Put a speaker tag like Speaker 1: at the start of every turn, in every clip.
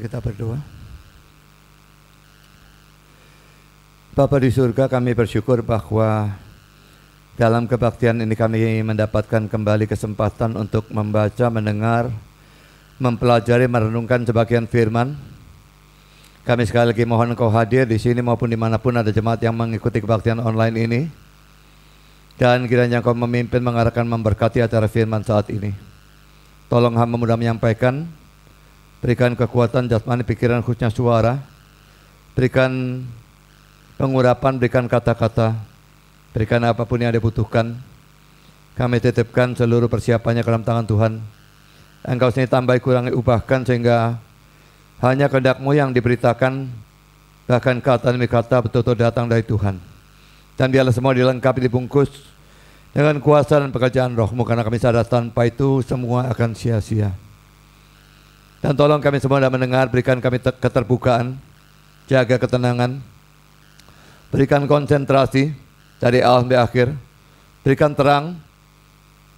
Speaker 1: kita berdoa. Bapa di surga, kami bersyukur bahwa dalam kebaktian ini kami mendapatkan kembali kesempatan untuk membaca, mendengar, mempelajari, merenungkan sebagian firman. Kami sekali lagi mohon Engkau hadir di sini maupun dimanapun ada jemaat yang mengikuti kebaktian online ini. Dan kiranya Engkau memimpin, mengarahkan, memberkati acara firman saat ini. Tolong hamba mudah menyampaikan, berikan kekuatan jasmani, pikiran, khususnya suara, berikan pengurapan, berikan kata-kata, berikan apapun yang dibutuhkan. Kami titipkan seluruh persiapannya ke dalam tangan Tuhan. Engkau sendiri tambahi, kurangi, ubahkan sehingga hanya kehendak-Mu yang diberitakan, bahkan kata demi kata betul-betul datang dari Tuhan. Dan biarlah semua dilengkapi, dibungkus dengan kuasa dan pekerjaan Roh-Mu, karena kami sadar tanpa itu semua akan sia-sia. Dan tolong kami semua dalam mendengar, berikan kami keterbukaan, jaga ketenangan, berikan konsentrasi dari awal sampai akhir, berikan terang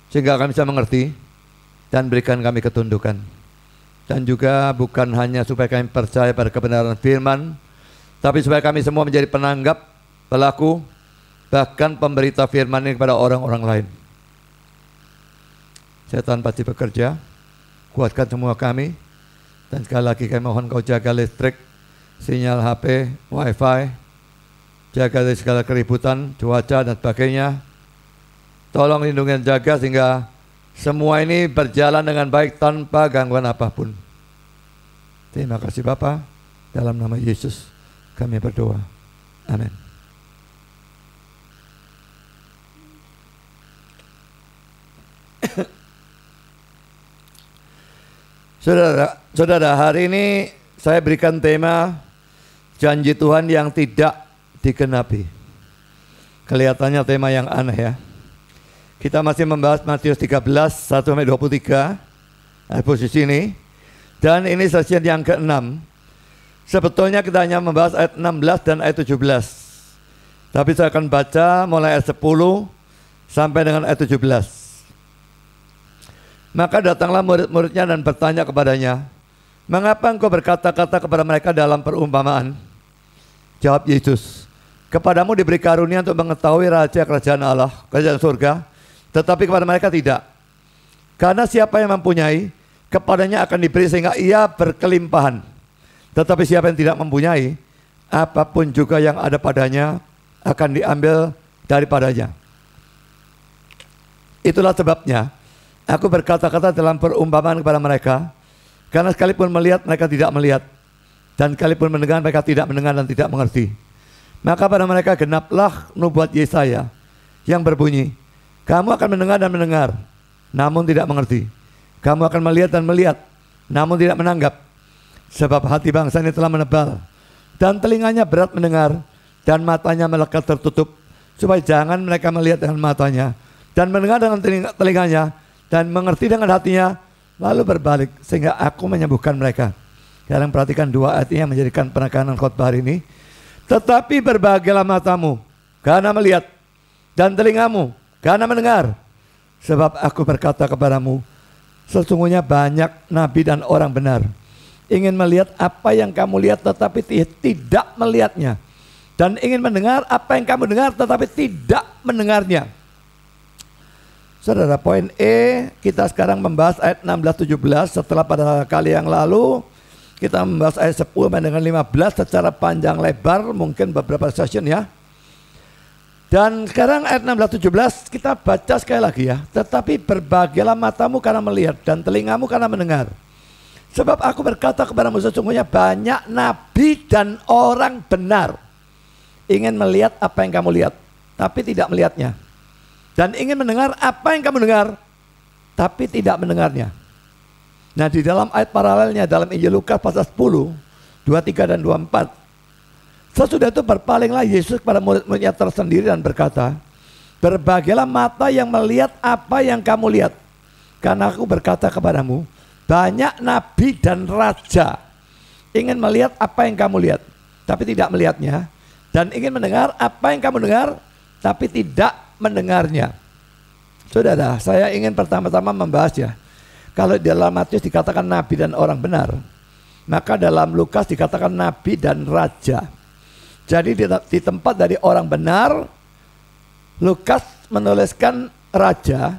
Speaker 1: sehingga kami bisa mengerti, dan berikan kami ketundukan. Dan juga bukan hanya supaya kami percaya pada kebenaran firman, tapi supaya kami semua menjadi penanggap, pelaku, bahkan pemberita firman ini kepada orang-orang lain. Setan pasti bekerja, kuatkan semua kami. Dan sekali lagi kami mohon Kau jaga listrik, sinyal HP, wifi, jaga dari segala keributan, cuaca dan sebagainya. Tolong lindungi dan jaga sehingga semua ini berjalan dengan baik tanpa gangguan apapun. Terima kasih Bapa, dalam nama Yesus kami berdoa. Amin. Saudara, hari ini saya berikan tema janji Tuhan yang tidak digenapi. Kelihatannya tema yang aneh ya. Kita masih membahas Matius 13, 1-23 posisi ini. Dan ini sesi yang ke-6. Sebetulnya kita hanya membahas ayat 16 dan ayat 17. Tapi saya akan baca mulai ayat 10 sampai dengan ayat 17. Maka datanglah murid-muridnya dan bertanya kepadanya, mengapa engkau berkata-kata kepada mereka dalam perumpamaan? Jawab Yesus, kepadamu diberi karunia untuk mengetahui rahasia kerajaan Allah, kerajaan surga, tetapi kepada mereka tidak. Karena siapa yang mempunyai, kepadanya akan diberi sehingga ia berkelimpahan. Tetapi siapa yang tidak mempunyai, apapun juga yang ada padanya akan diambil daripadanya. Itulah sebabnya aku berkata-kata dalam perumpamaan kepada mereka, karena sekalipun melihat mereka tidak melihat, dan sekalipun mendengar mereka tidak mendengar dan tidak mengerti. Maka pada mereka genaplah nubuat Yesaya yang berbunyi, kamu akan mendengar dan mendengar, namun tidak mengerti. Kamu akan melihat dan melihat, namun tidak menanggap. Sebab hati bangsa ini telah menebal, dan telinganya berat mendengar, dan matanya melekat tertutup, supaya jangan mereka melihat dengan matanya, dan mendengar dengan telinganya, dan mengerti dengan hatinya, lalu berbalik, sehingga aku menyembuhkan mereka. Sekarang perhatikan dua ayat yang menjadikan penekanan khotbah hari ini. Tetapi berbahagialah matamu karena melihat, dan telingamu karena mendengar. Sebab aku berkata kepadamu, sesungguhnya banyak nabi dan orang benar ingin melihat apa yang kamu lihat tetapi tidak melihatnya, dan ingin mendengar apa yang kamu dengar tetapi tidak mendengarnya. Saudara, poin E, kita sekarang membahas ayat 16-17. Setelah pada kali yang lalu kita membahas ayat 10 dengan 15 secara panjang lebar, mungkin beberapa session ya. Dan sekarang ayat 16-17 kita baca sekali lagi ya. Tetapi berbahagialah matamu karena melihat, dan telingamu karena mendengar. Sebab aku berkata kepadamu, sesungguhnya banyak nabi dan orang benar ingin melihat apa yang kamu lihat, tapi tidak melihatnya, dan ingin mendengar apa yang kamu dengar, tapi tidak mendengarnya. Nah, di dalam ayat paralelnya dalam Injil Lukas pasal 10, 23 dan 24, sesudah itu berpalinglah Yesus kepada murid-muridnya tersendiri dan berkata, berbahagialah mata yang melihat apa yang kamu lihat, karena aku berkata kepadamu, banyak nabi dan raja ingin melihat apa yang kamu lihat, tapi tidak melihatnya, dan ingin mendengar apa yang kamu dengar, tapi tidak mendengarnya. Saudara, saya ingin pertama-tama membahas ya, kalau di dalam Matius dikatakan nabi dan orang benar, Maka dalam Lukas dikatakan nabi dan raja. Jadi di tempat dari orang benar, Lukas menuliskan raja.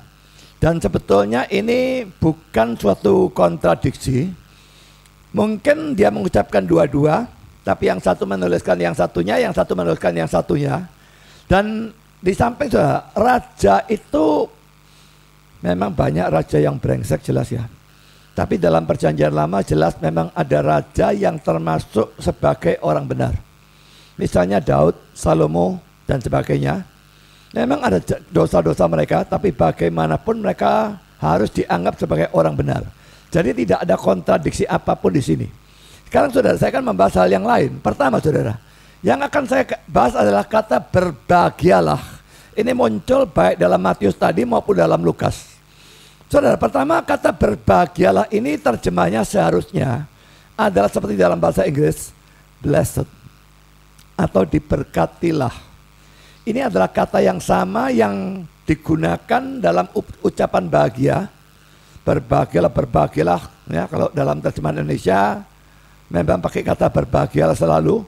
Speaker 1: Dan sebetulnya ini bukan suatu kontradiksi. Mungkin dia mengucapkan dua-dua, tapi yang satu menuliskan yang satunya, yang satu menuliskan yang satunya. Dan di samping juga, raja itu memang banyak raja yang brengsek jelas ya. Tapi dalam perjanjian lama jelas memang ada raja yang termasuk sebagai orang benar. Misalnya Daud, Salomo, dan sebagainya. Memang ada dosa-dosa mereka, tapi bagaimanapun mereka harus dianggap sebagai orang benar. Jadi tidak ada kontradiksi apapun di sini. Sekarang saudara, saya akan membahas hal yang lain. Pertama saudara, yang akan saya bahas adalah kata berbahagialah. Ini muncul baik dalam Matius tadi maupun dalam Lukas. Saudara, pertama kata berbahagialah ini terjemahnya seharusnya adalah seperti dalam bahasa Inggris, blessed, atau diberkatilah. Ini adalah kata yang sama yang digunakan dalam ucapan bahagia. Berbahagialah, berbahagialah. Ya, kalau dalam terjemahan Indonesia memang pakai kata berbahagialah selalu,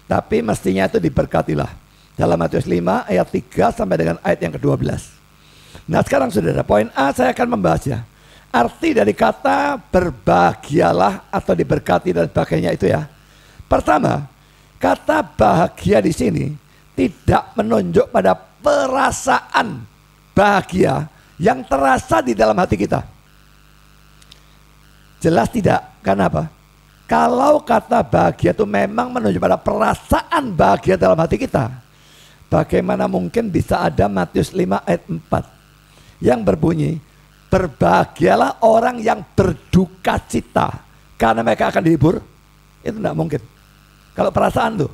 Speaker 1: tapi mestinya itu diberkatilah. Dalam Matius 5 ayat 3 sampai dengan ayat yang ke-12. Nah sekarang saudara, poin A saya akan membahasnya. Arti dari kata berbahagialah atau diberkati dan sebagainya itu ya. Pertama, kata bahagia di sini tidak menunjuk pada perasaan bahagia yang terasa di dalam hati kita. Jelas tidak, karena apa? Kalau kata bahagia itu memang menunjuk pada perasaan bahagia dalam hati kita, bagaimana mungkin bisa ada Matius 5 ayat 4 yang berbunyi, berbahagialah orang yang berduka cita karena mereka akan dihibur? Itu tidak mungkin. Kalau perasaan tuh,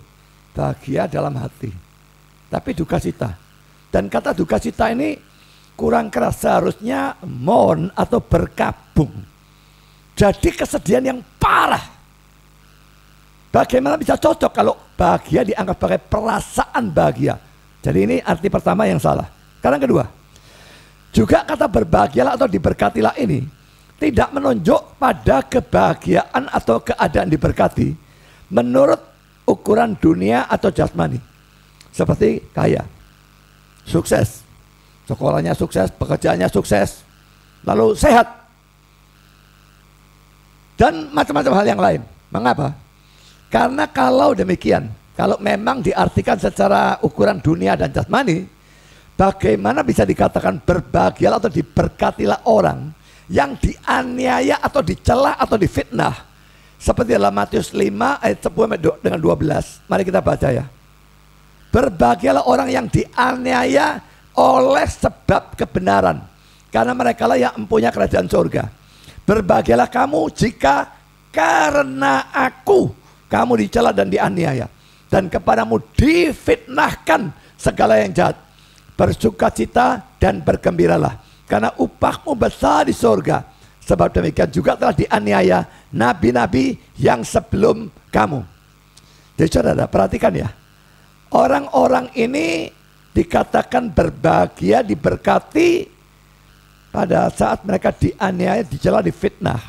Speaker 1: bahagia dalam hati, tapi duka cita. Dan kata duka cita ini kurang keras, seharusnya mourn atau berkabung. Jadi kesedihan yang parah. Bagaimana bisa cocok kalau bahagia dianggap sebagai perasaan bahagia? Jadi ini arti pertama yang salah. Sekarang kedua, juga kata berbahagialah atau diberkatilah ini tidak menunjuk pada kebahagiaan atau keadaan diberkati menurut ukuran dunia atau jasmani. Seperti kaya, sukses, sekolahnya sukses, pekerjaannya sukses, lalu sehat, dan macam-macam hal yang lain. Mengapa? Karena kalau demikian, kalau memang diartikan secara ukuran dunia dan jasmani, bagaimana bisa dikatakan berbahagialah atau diberkatilah orang yang dianiaya atau dicela atau difitnah? Seperti dalam Matius 5 ayat 10 dengan 12. Mari kita baca ya. Berbahagialah orang yang dianiaya oleh sebab kebenaran, karena merekalah yang mempunyai kerajaan surga. Berbahagialah kamu jika karena aku kamu dicela dan dianiaya, dan kepadamu difitnahkan segala yang jahat. Bersukacita dan bergembiralah, karena upahmu besar di surga. Sebab demikian juga telah dianiaya nabi-nabi yang sebelum kamu. Jadi saudara, perhatikan ya. Orang-orang ini dikatakan berbahagia, diberkati pada saat mereka dianiaya, dicela, difitnah.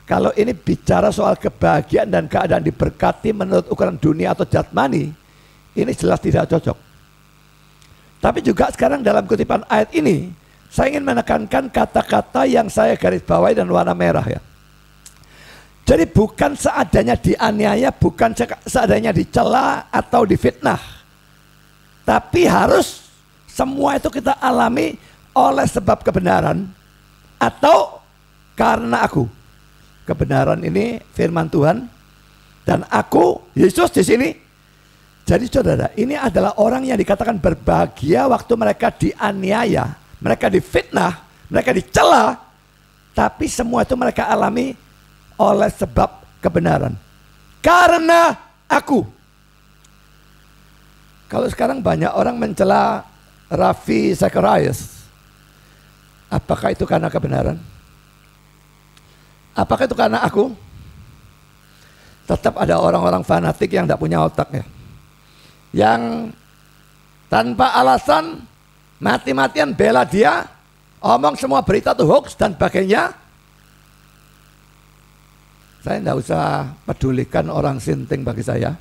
Speaker 1: Kalau ini bicara soal kebahagiaan dan keadaan diberkati menurut ukuran dunia atau jasmani, ini jelas tidak cocok. Tapi juga sekarang dalam kutipan ayat ini, saya ingin menekankan kata-kata yang saya garis bawahi dan warna merah ya. Jadi bukan seadanya dianiaya, bukan seadanya dicela atau difitnah. Tapi harus semua itu kita alami oleh sebab kebenaran atau karena aku. Kebenaran ini firman Tuhan, dan aku, Yesus di sini. Jadi saudara, ini adalah orang yang dikatakan berbahagia waktu mereka dianiaya, mereka difitnah, mereka dicela, tapi semua itu mereka alami oleh sebab kebenaran. Karena aku. Kalau sekarang banyak orang mencela Ravi Zacharias, apakah itu karena kebenaran? Apakah itu karena aku? Tetap ada orang-orang fanatik yang tidak punya otak ya, yang tanpa alasan mati-matian bela dia, omong semua berita itu hoax dan sebagainya. Saya tidak usah pedulikan orang sinting bagi saya.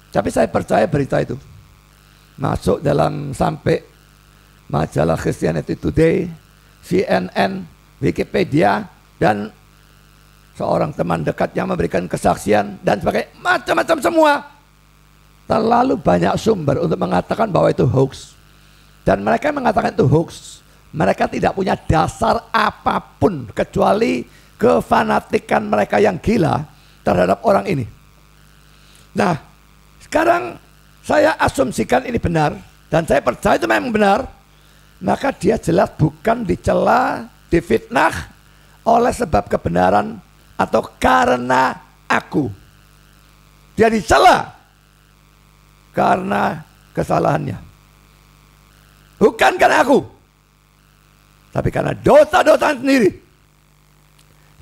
Speaker 1: Tapi saya percaya berita itu masuk dalam sampai majalah Christianity Today, CNN, Wikipedia, dan seorang teman dekat yang memberikan kesaksian dan sebagainya, macam-macam semua. Terlalu banyak sumber untuk mengatakan bahwa itu hoax. Dan mereka mengatakan itu hoax, mereka tidak punya dasar apapun kecuali kefanatikan mereka yang gila terhadap orang ini. Nah, sekarang saya asumsikan ini benar dan saya percaya itu memang benar, maka dia jelas bukan dicela, difitnah oleh sebab kebenaran atau karena aku. Dia dicela karena kesalahannya, bukan karena aku, tapi karena dosa-dosa sendiri.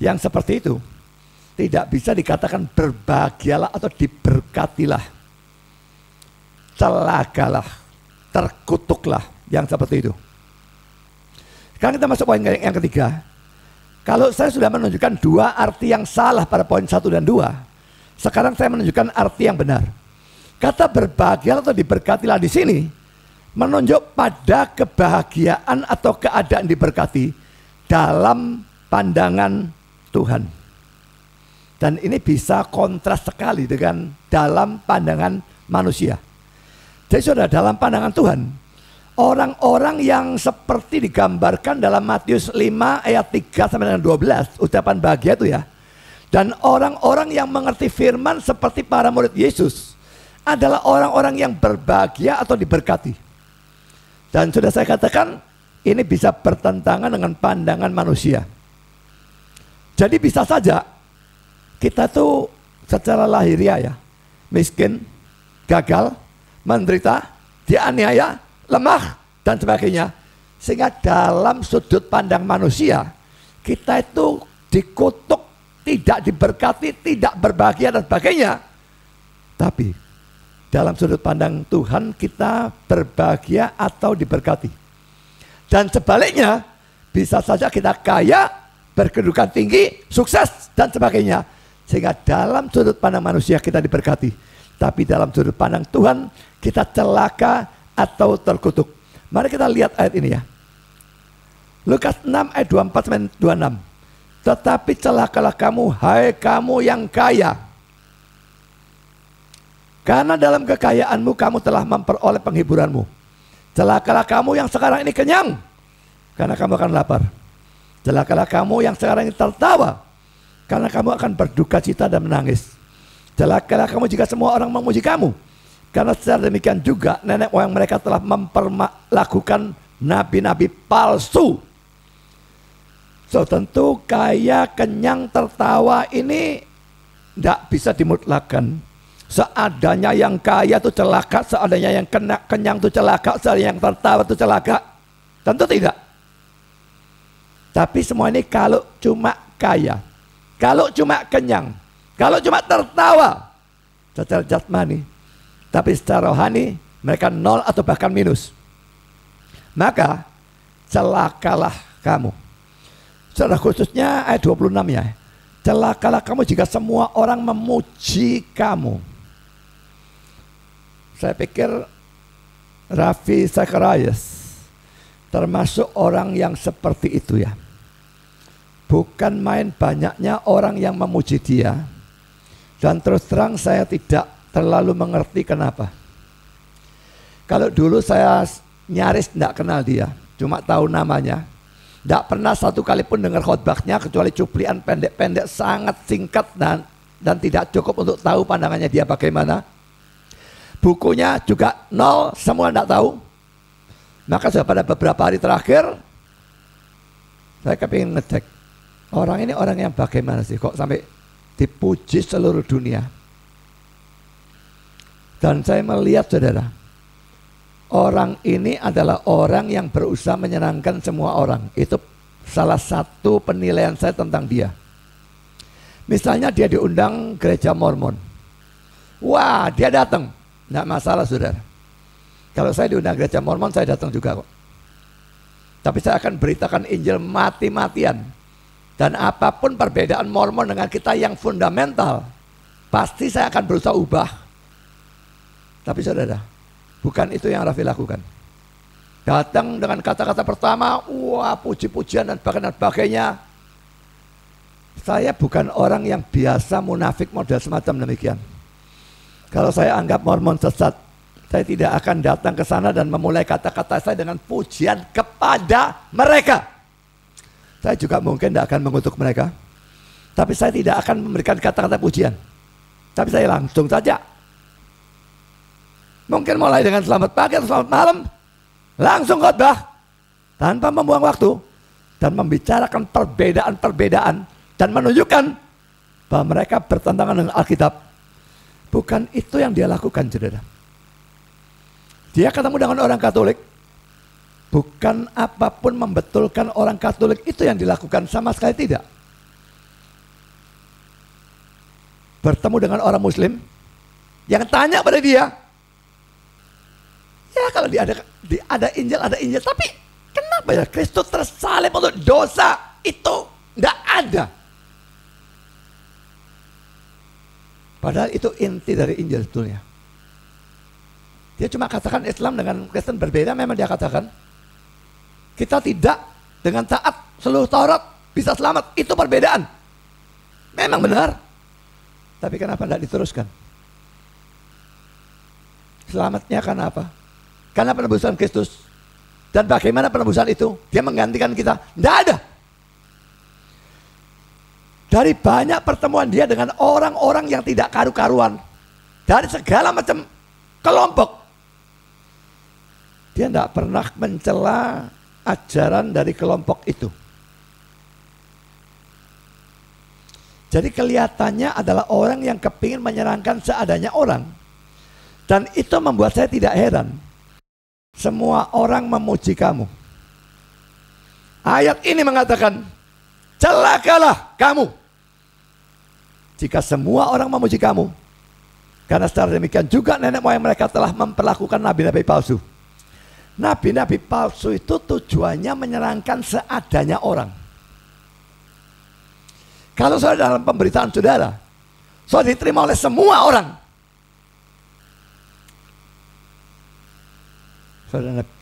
Speaker 1: Yang seperti itu tidak bisa dikatakan berbahagialah atau diberkatilah. Celakalah, terkutuklah yang seperti itu. Sekarang kita masuk poin yang ketiga. Kalau saya sudah menunjukkan dua arti yang salah pada poin 1 dan 2, sekarang saya menunjukkan arti yang benar. Kata berbahagialah atau diberkatilah di sini menunjuk pada kebahagiaan atau keadaan diberkati dalam pandangan Tuhan. Dan ini bisa kontras sekali dengan dalam pandangan manusia. Jadi saudara, dalam pandangan Tuhan, orang-orang yang seperti digambarkan dalam Matius 5 ayat 3 sampai dengan 12, ucapan bahagia itu ya. Dan orang-orang yang mengerti firman seperti para murid Yesus adalah orang-orang yang berbahagia atau diberkati. Dan sudah saya katakan, ini bisa bertentangan dengan pandangan manusia. Jadi bisa saja kita tuh secara lahiriah ya, miskin, gagal, menderita, dianiaya, lemah, dan sebagainya. Sehingga dalam sudut pandang manusia, kita itu dikutuk, tidak diberkati, tidak berbahagia, dan sebagainya. Tapi dalam sudut pandang Tuhan, kita berbahagia atau diberkati. Dan sebaliknya, bisa saja kita kaya, berkedudukan tinggi, sukses, dan sebagainya. Sehingga dalam sudut pandang manusia kita diberkati. Tapi dalam sudut pandang Tuhan kita celaka atau terkutuk. Mari kita lihat ayat ini ya. Lukas 6 ayat 24-26. Tetapi celakalah kamu, hai kamu yang kaya. Karena dalam kekayaanmu kamu telah memperoleh penghiburanmu. Celakalah kamu yang sekarang ini kenyang, karena kamu akan lapar. Celakalah kamu yang sekarang ini tertawa, karena kamu akan berduka cita dan menangis. Celakalah kamu jika semua orang memuji kamu, karena secara demikian juga nenek moyang mereka telah memperlakukan nabi-nabi palsu. So tentu kaya, kenyang, tertawa ini tidak bisa dimutlakan. Seadanya yang kaya itu celaka, seadanya yang kenyang itu celaka, seadanya yang tertawa itu celaka. Tentu tidak. Tapi semua ini kalau cuma kaya, kalau cuma kenyang, kalau cuma tertawa secara jasmani, tapi secara rohani mereka nol atau bahkan minus, maka celakalah kamu. Secara khususnya ayat 26 ya. Celakalah kamu jika semua orang memuji kamu. Saya pikir Ravi Zacharias termasuk orang yang seperti itu ya. Bukan main banyaknya orang yang memuji dia. Dan terus terang saya tidak terlalu mengerti kenapa. Kalau dulu saya nyaris tidak kenal dia, cuma tahu namanya. Tidak pernah satu kali pun dengar khotbahnya kecuali cuplian pendek-pendek sangat singkat dan tidak cukup untuk tahu pandangannya dia bagaimana. Bukunya juga nol, semua tidak tahu. Maka sudah pada beberapa hari terakhir saya kepingin ngecek, orang ini orang yang bagaimana sih kok sampai dipuji seluruh dunia. Dan saya melihat saudara, orang ini adalah orang yang berusaha menyenangkan semua orang. Itu salah satu penilaian saya tentang dia. Misalnya dia diundang gereja Mormon, wah dia datang, tidak masalah saudara. Kalau saya diundang gereja Mormon saya datang juga kok. Tapi saya akan beritakan Injil mati-matian. Dan apapun perbedaan Mormon dengan kita yang fundamental, pasti saya akan berusaha ubah. Tapi saudara, bukan itu yang Raffi lakukan. Datang dengan kata-kata pertama, wah puji-pujian dan sebagainya. Saya bukan orang yang biasa munafik model semacam demikian. Kalau saya anggap Mormon sesat, saya tidak akan datang ke sana dan memulai kata-kata saya dengan pujian kepada mereka. Saya juga mungkin tidak akan mengutuk mereka. Tapi saya tidak akan memberikan kata-kata pujian. Tapi saya langsung saja. Mungkin mulai dengan selamat pagi atau selamat malam. Langsung khotbah. Tanpa membuang waktu. Dan membicarakan perbedaan-perbedaan. Dan menunjukkan bahwa mereka bertentangan dengan Alkitab. Bukan itu yang dia lakukan, saudara. Dia ketemu dengan orang Katolik. Bukan apapun membetulkan orang Katolik itu yang dilakukan, sama sekali tidak. Bertemu dengan orang Muslim yang tanya pada dia, ya kalau ada Injil, tapi kenapa ya Kristus tersalib untuk dosa? Itu tidak ada. Padahal itu inti dari Injil sebetulnya. Dia cuma katakan Islam dengan Kristen berbeda, memang dia katakan. Kita tidak dengan taat seluruh Taurat bisa selamat. Itu perbedaan. Memang benar. Tapi kenapa tidak diteruskan? Selamatnya karena apa? Karena penebusan Kristus. Dan bagaimana penebusan itu? Dia menggantikan kita. Tidak ada. Dari banyak pertemuan dia dengan orang-orang yang tidak karu-karuan. Dari segala macam kelompok. Dia tidak pernah mencela ajaran dari kelompok itu. Jadi kelihatannya adalah orang yang kepingin menyerangkan seadanya orang. Dan itu membuat saya tidak heran. Semua orang memuji kamu. Ayat ini mengatakan, celakalah kamu jika semua orang memuji kamu. Karena secara demikian juga nenek moyang mereka telah memperlakukan nabi-nabi palsu. Nabi-nabi palsu itu tujuannya menyerangkan seadanya orang. Kalau saudara dalam pemberitaan saudara diterima oleh semua orang.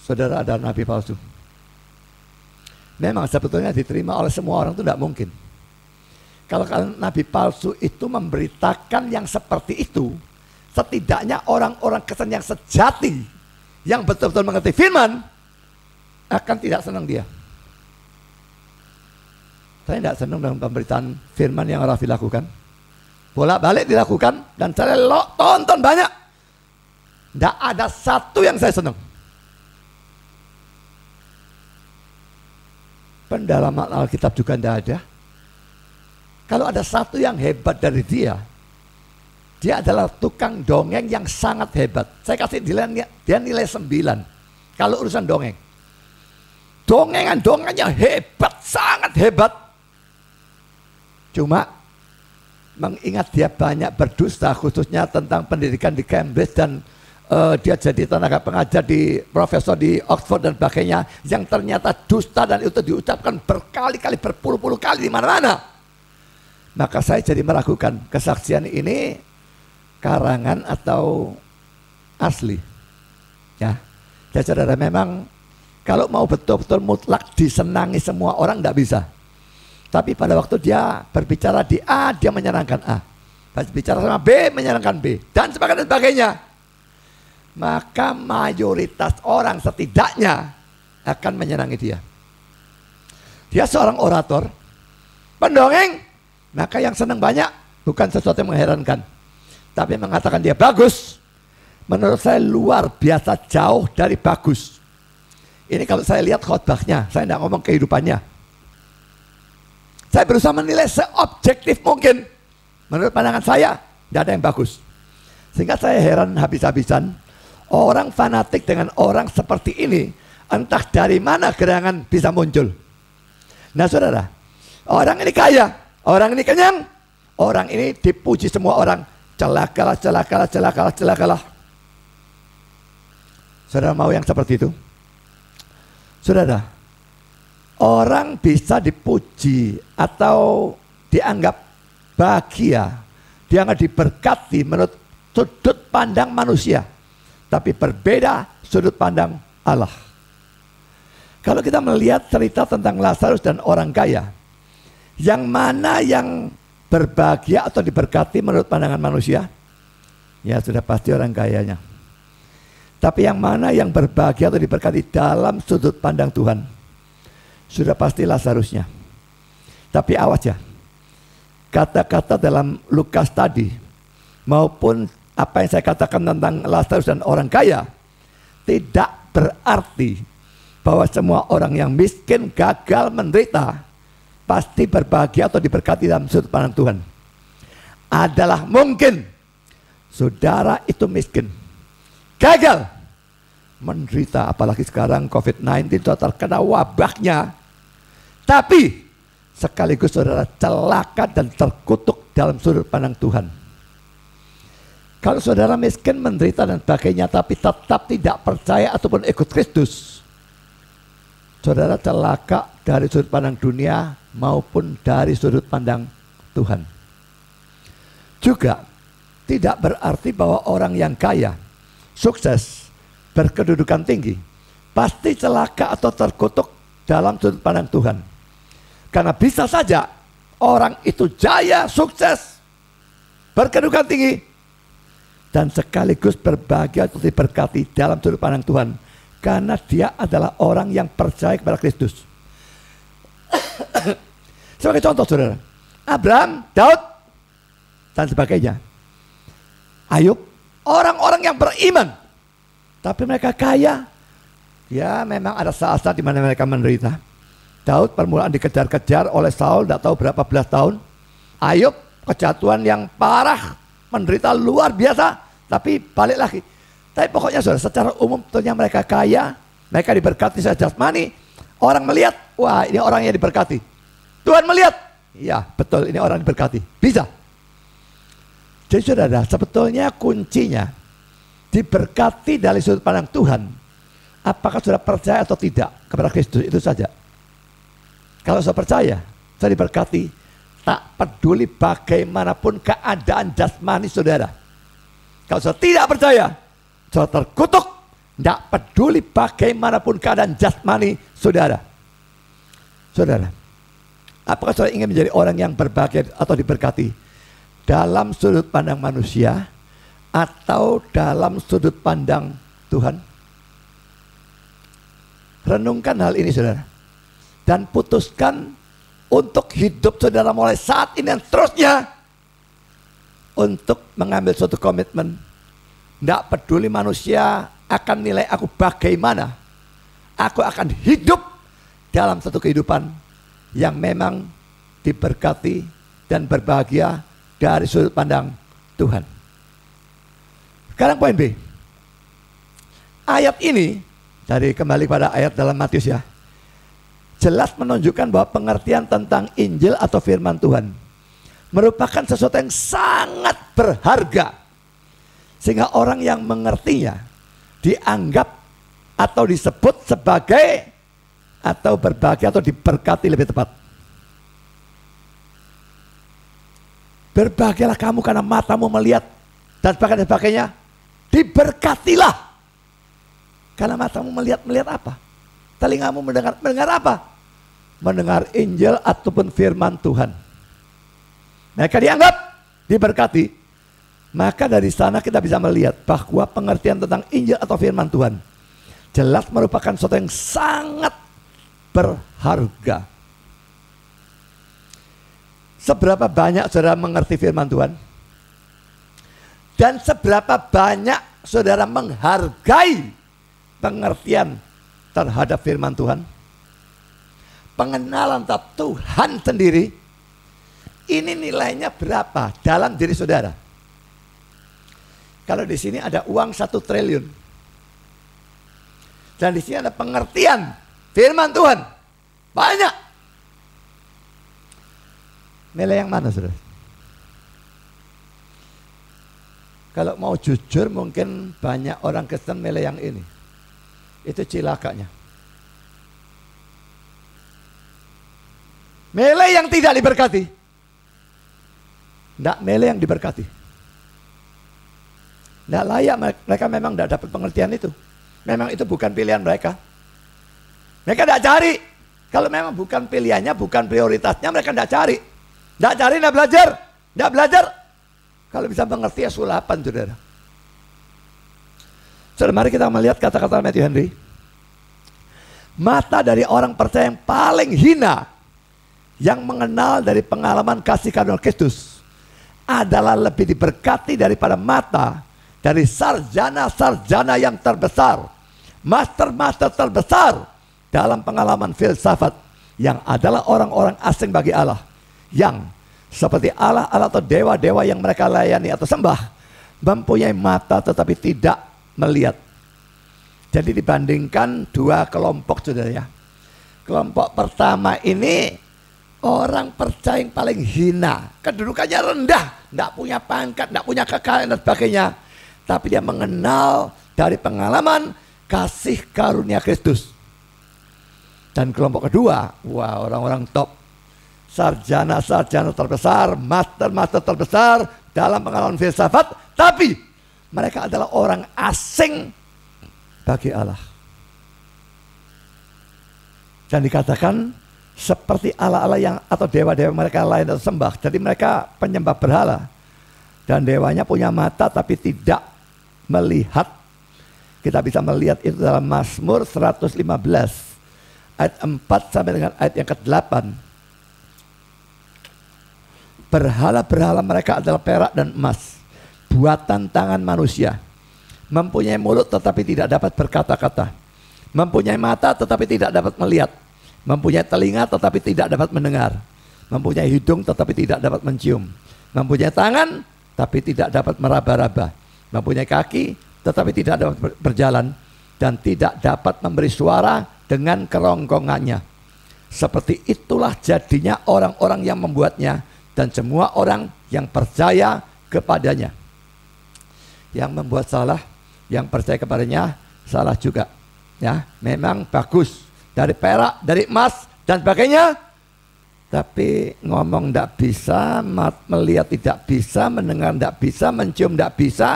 Speaker 1: Saudara ada nabi palsu. Memang sebetulnya diterima oleh semua orang itu tidak mungkin. Kalau nabi palsu itu memberitakan yang seperti itu, setidaknya orang-orang Kristen yang sejati, yang betul-betul mengerti firman, akan tidak senang dia. Saya tidak senang dengan pemberitaan firman yang Raffi lakukan. Bolak-balik dilakukan dan saya tonton banyak. Tidak ada satu yang saya senang. Pendalaman Alkitab juga tidak ada. Kalau ada satu yang hebat dari dia adalah tukang dongeng yang sangat hebat. Saya kasih dia nilai 9 kalau urusan dongeng. Dongengannya hebat, sangat hebat. Cuma mengingat dia banyak berdusta, khususnya tentang pendidikan di Cambridge dan dia jadi tenaga pengajar di profesor di Oxford dan sebagainya, yang ternyata dusta dan itu diucapkan berkali-kali, berpuluh-puluh kali di mana-mana. Maka saya jadi meragukan kesaksian ini karangan atau asli. Ya, ya saudara, memang kalau mau betul-betul mutlak disenangi semua orang tidak bisa. Tapi pada waktu dia berbicara di A, dia menyerangkan A. Berbicara sama B, menyerangkan B. Dan sebagainya. Maka mayoritas orang setidaknya akan menyenangi dia. Dia seorang orator, pendongeng. Maka yang senang banyak bukan sesuatu yang mengherankan. Tapi mengatakan dia bagus, menurut saya luar biasa jauh dari bagus. Ini kalau saya lihat khotbahnya, saya tidak ngomong kehidupannya. Saya berusaha menilai seobjektif mungkin. Menurut pandangan saya, tidak ada yang bagus. Sehingga saya heran habis-habisan. Orang fanatik dengan orang seperti ini, entah dari mana gerangan bisa muncul. Nah saudara, orang ini kaya, orang ini kenyang, orang ini dipuji semua orang. Celakalah, celakalah, celakalah, celakalah. Saudara mau yang seperti itu? Saudara, orang bisa dipuji atau dianggap bahagia, dianggap diberkati menurut sudut pandang manusia, tapi berbeda sudut pandang Allah. Kalau kita melihat cerita tentang Lazarus dan orang kaya, yang mana yang berbahagia atau diberkati menurut pandangan manusia? Ya sudah pasti orang kayanya. Tapi yang mana yang berbahagia atau diberkati dalam sudut pandang Tuhan? Sudah pasti Lazarusnya. Tapi awas ya, kata-kata dalam Lukas tadi maupun apa yang saya katakan tentang Lazarus dan orang kaya tidak berarti bahwa semua orang yang miskin, gagal, menderita pasti berbahagia atau diberkati dalam sudut pandang Tuhan. Adalah mungkin saudara itu miskin, gagal, menderita, apalagi sekarang COVID-19 sudah terkena wabahnya, tapi sekaligus saudara celaka dan terkutuk dalam sudut pandang Tuhan. Kalau saudara miskin, menderita dan sebagainya, tapi tetap tidak percaya ataupun ikut Kristus, saudara celaka dari sudut pandang dunia maupun dari sudut pandang Tuhan. Juga tidak berarti bahwa orang yang kaya, sukses, berkedudukan tinggi pasti celaka atau terkutuk dalam sudut pandang Tuhan. Karena bisa saja orang itu jaya, sukses, berkedudukan tinggi, dan sekaligus berbahagia atau diberkati dalam sudut pandang Tuhan, karena dia adalah orang yang percaya kepada Kristus. Sebagai contoh saudara, Abraham, Daud, dan sebagainya. Ayub, orang-orang yang beriman, tapi mereka kaya. Ya memang ada saat-saat di mana mereka menderita. Daud permulaan dikejar-kejar oleh Saul, tidak tahu berapa belas tahun. Ayub kejatuhan yang parah, menderita luar biasa, tapi balik lagi. Tapi pokoknya saudara, secara umum tentunya mereka kaya, mereka diberkati secara jasmani. Orang melihat, wah ini orang yang diberkati. Tuhan melihat, ya betul ini orang diberkati. Bisa. Jadi saudara, sebetulnya kuncinya diberkati dari sudut pandang Tuhan. Apakah saudara percaya atau tidak kepada Kristus, itu saja. Kalau saya percaya, saya diberkati, tak peduli bagaimanapun keadaan jasmani saudara. Kalau saya tidak percaya, saya terkutuk, tidak peduli bagaimanapun keadaan jasmani saudara. Saudara, apakah saudara ingin menjadi orang yang berbahagia atau diberkati dalam sudut pandang manusia atau dalam sudut pandang Tuhan? Renungkan hal ini saudara, dan putuskan untuk hidup saudara mulai saat ini dan terusnya untuk mengambil suatu komitmen. Tidak peduli manusia akan nilai aku bagaimana, aku akan hidup dalam satu kehidupan yang memang diberkati dan berbahagia dari sudut pandang Tuhan. Sekarang poin B. Ayat ini, dari kembali pada ayat dalam Matius ya, jelas menunjukkan bahwa pengertian tentang Injil atau firman Tuhan merupakan sesuatu yang sangat berharga, sehingga orang yang mengertinya dianggap atau disebut sebagai atau berbahagia atau diberkati lebih tepat. Berbahagialah kamu karena matamu melihat dan sebagainya. Diberkatilah karena matamu melihat apa? Telingamu mendengar apa? Mendengar Injil ataupun firman Tuhan. Mereka dianggap diberkati. Maka dari sana kita bisa melihat bahwa pengertian tentang Injil atau firman Tuhan jelas merupakan sesuatu yang sangat berharga. Seberapa banyak saudara mengerti firman Tuhan? Dan seberapa banyak saudara menghargai pengertian terhadap firman Tuhan? Pengenalan terhadap Tuhan sendiri, ini nilainya berapa dalam diri saudara? Kalau di sini ada uang 1 triliun, dan di sini ada pengertian firman Tuhan banyak, nilai yang mana saudara? Kalau mau jujur mungkin banyak orang Kristen milih yang ini. Itu cilakanya. Milih yang tidak diberkati. Tidak milih yang diberkati. Tidak layak, mereka memang tidak dapat pengertian itu. Memang itu bukan pilihan mereka. Mereka tidak cari. Kalau memang bukan pilihannya, bukan prioritasnya, mereka tidak cari. Tidak cari, tidak belajar. Tidak belajar. Kalau bisa mengerti ya sulapan, saudara. Saudara, mari kita melihat kata-kata Matthew Henry. Mata dari orang percaya yang paling hina, yang mengenal dari pengalaman kasih karunia Kristus, adalah lebih diberkati daripada mata dari sarjana-sarjana yang terbesar, master-master terbesar dalam pengalaman filsafat, yang adalah orang-orang asing bagi Allah, yang seperti Allah atau dewa-dewa yang mereka layani atau sembah, mempunyai mata tetapi tidak melihat. Jadi dibandingkan dua kelompok, saudara ya. Kelompok pertama ini orang percaya yang paling hina, kedudukannya rendah, tidak punya pangkat, tidak punya kekayaan dan sebagainya, tapi dia mengenal dari pengalaman kasih karunia Kristus. Dan kelompok kedua, wah, orang-orang top, sarjana-sarjana terbesar, master-master terbesar dalam pengalaman filsafat, tapi mereka adalah orang asing bagi Allah. Dan dikatakan seperti Allah-Allah yang atau dewa-dewa mereka lain atau sembah. Jadi mereka penyembah berhala. Dan dewanya punya mata tapi tidak melihat. Kita bisa melihat itu dalam Mazmur 115 ayat 4 sampai dengan ayat yang ke-8. Berhala-berhala mereka adalah perak dan emas, buatan tangan manusia. Mempunyai mulut tetapi tidak dapat berkata-kata. Mempunyai mata tetapi tidak dapat melihat. Mempunyai telinga tetapi tidak dapat mendengar. Mempunyai hidung tetapi tidak dapat mencium. Mempunyai tangan tapi tidak dapat meraba-raba. Mempunyai kaki tetapi tidak dapat berjalan. Dan tidak dapat memberi suara dengan kerongkongannya. Seperti itulah jadinya orang-orang yang membuatnya dan semua orang yang percaya kepadanya. Yang membuat salah, yang percaya kepadanya salah juga. Ya, memang bagus dari perak, dari emas dan sebagainya, tapi ngomong tidak bisa, melihat tidak bisa, mendengar tidak bisa, mencium tidak bisa.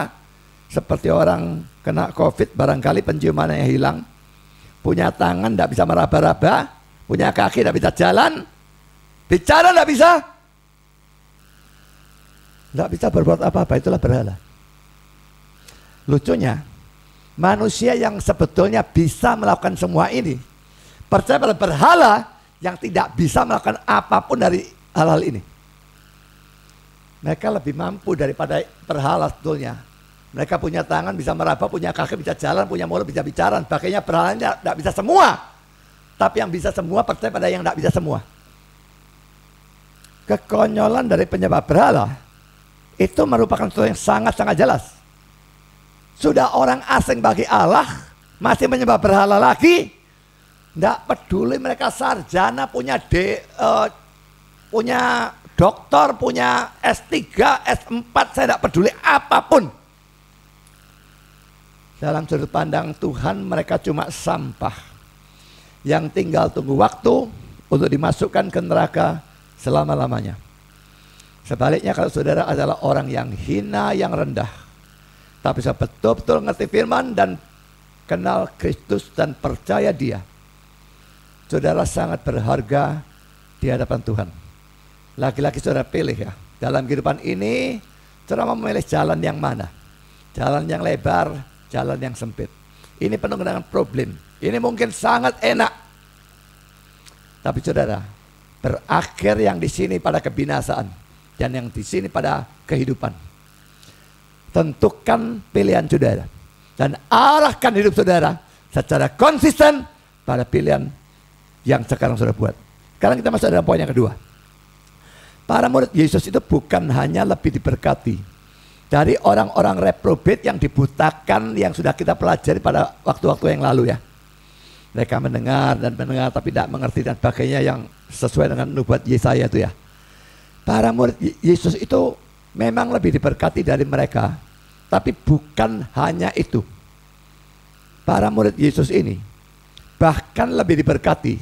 Speaker 1: Seperti orang kena COVID, barangkali penciumannya hilang. Punya tangan tidak bisa meraba-raba, punya kaki tidak bisa jalan, bicara tidak bisa, tidak bisa berbuat apa-apa. Itulah berhala. Lucunya, manusia yang sebetulnya bisa melakukan semua ini percaya pada berhala yang tidak bisa melakukan apapun dari hal-hal ini. Mereka lebih mampu daripada berhala sebetulnya. Mereka punya tangan bisa meraba, punya kaki bisa jalan, punya mulut bisa bicara. Sebagainya berhala tidak bisa semua. Tapi yang bisa semua percaya pada yang tidak bisa semua. Kekonyolan dari penyembah berhala itu merupakan sesuatu yang sangat-sangat jelas. Sudah orang asing bagi Allah, masih menyembah berhala lagi. Tidak peduli mereka sarjana, punya doktor, punya S3, S4, saya tidak peduli apapun. Dalam sudut pandang Tuhan mereka cuma sampah yang tinggal tunggu waktu untuk dimasukkan ke neraka selama-lamanya. Sebaliknya kalau saudara adalah orang yang hina, yang rendah, tapi saya betul-betul ngerti firman dan kenal Kristus dan percaya Dia, saudara sangat berharga di hadapan Tuhan. Lagi-lagi saudara pilih ya, dalam kehidupan ini saudara mau memilih jalan yang mana? Jalan yang lebar, jalan yang sempit. Ini penuh dengan problem. Ini mungkin sangat enak, tapi saudara, berakhir yang di sini pada kebinasaan dan yang di sini pada kehidupan. Tentukan pilihan saudara dan arahkan hidup saudara secara konsisten pada pilihan yang sekarang saudara buat. Sekarang kita masuk dalam poin yang kedua. Para murid Yesus itu bukan hanya lebih diberkati dari orang-orang reprobate yang dibutakan yang sudah kita pelajari pada waktu-waktu yang lalu ya. Mereka mendengar dan mendengar tapi tidak mengerti dan sebagainya yang sesuai dengan nubuat Yesaya itu ya. Para murid Yesus itu memang lebih diberkati dari mereka, tapi bukan hanya itu. Para murid Yesus ini bahkan lebih diberkati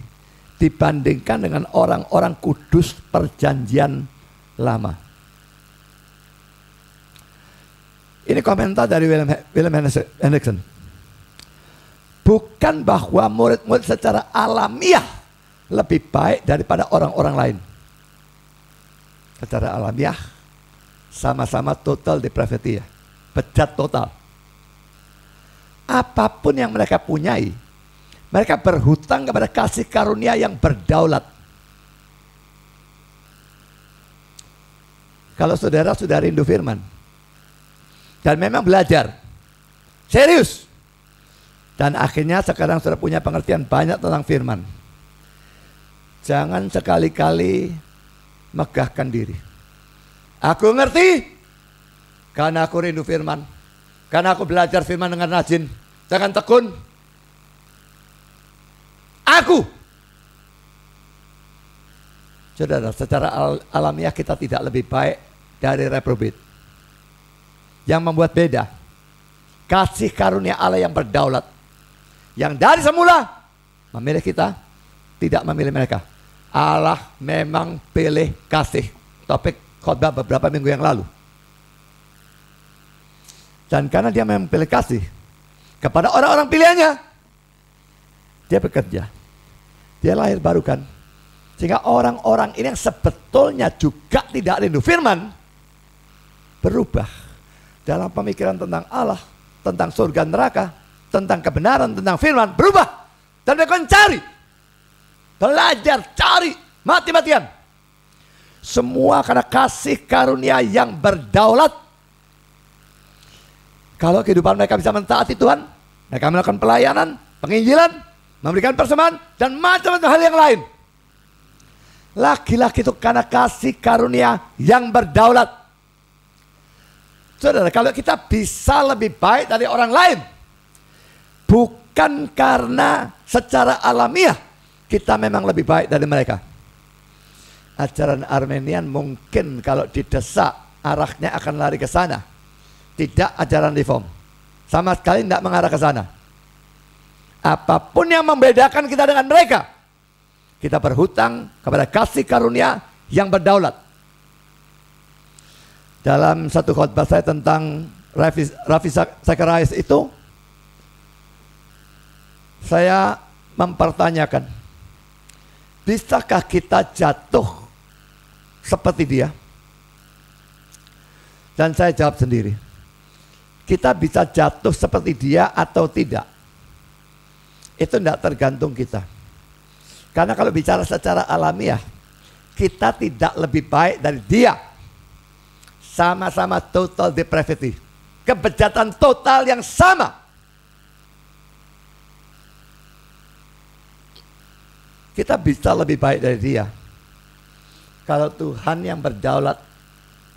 Speaker 1: dibandingkan dengan orang-orang kudus perjanjian lama. Ini komentar dari William Hendriksen. Bukan bahwa murid-murid secara alamiah lebih baik daripada orang-orang lain. Secara alamiah sama-sama total depravity ya. Bejat total. Apapun yang mereka punyai, mereka berhutang kepada kasih karunia yang berdaulat. Kalau saudara sudah rindu firman dan memang belajar serius, dan akhirnya sekarang sudah punya pengertian banyak tentang firman, jangan sekali-kali megahkan diri. Aku ngerti karena aku rindu firman, karena aku belajar firman dengan rajin, dengan tekun. Aku, saudara, secara alamiah kita tidak lebih baik dari reprobate. Yang membuat beda, kasih karunia Allah yang berdaulat, yang dari semula memilih kita, tidak memilih mereka. Allah memang pilih kasih. Topik khotbah beberapa minggu yang lalu. Dan karena dia memang pilih kasih kepada orang-orang pilihannya, dia bekerja, dia lahir barukan, sehingga orang-orang ini yang sebetulnya juga tidak rindu firman berubah dalam pemikiran tentang Allah, tentang surga neraka, tentang kebenaran, tentang firman, berubah. Dan mereka mencari, belajar, cari, mati-matian. Semua karena kasih karunia yang berdaulat. Kalau kehidupan mereka bisa mentaati Tuhan, mereka melakukan pelayanan, penginjilan, memberikan persembahan, dan macam-macam hal yang lain. Laki-laki itu karena kasih karunia yang berdaulat. Saudara, kalau kita bisa lebih baik dari orang lain, bukan karena secara alamiah kita memang lebih baik dari mereka. Ajaran Armenian mungkin kalau didesak arahnya akan lari ke sana. Tidak ajaran Reform. Sama sekali tidak mengarah ke sana. Apapun yang membedakan kita dengan mereka, kita berhutang kepada kasih karunia yang berdaulat. Dalam satu khotbah saya tentang Ravi Zacharias itu, saya mempertanyakan, bisakah kita jatuh seperti dia? Dan saya jawab sendiri, kita bisa jatuh seperti dia atau tidak. Itu tidak tergantung kita. Karena kalau bicara secara alamiah, kita tidak lebih baik dari dia. Sama-sama total depravity, kebejatan total yang sama. Kita bisa lebih baik dari dia kalau Tuhan yang berdaulat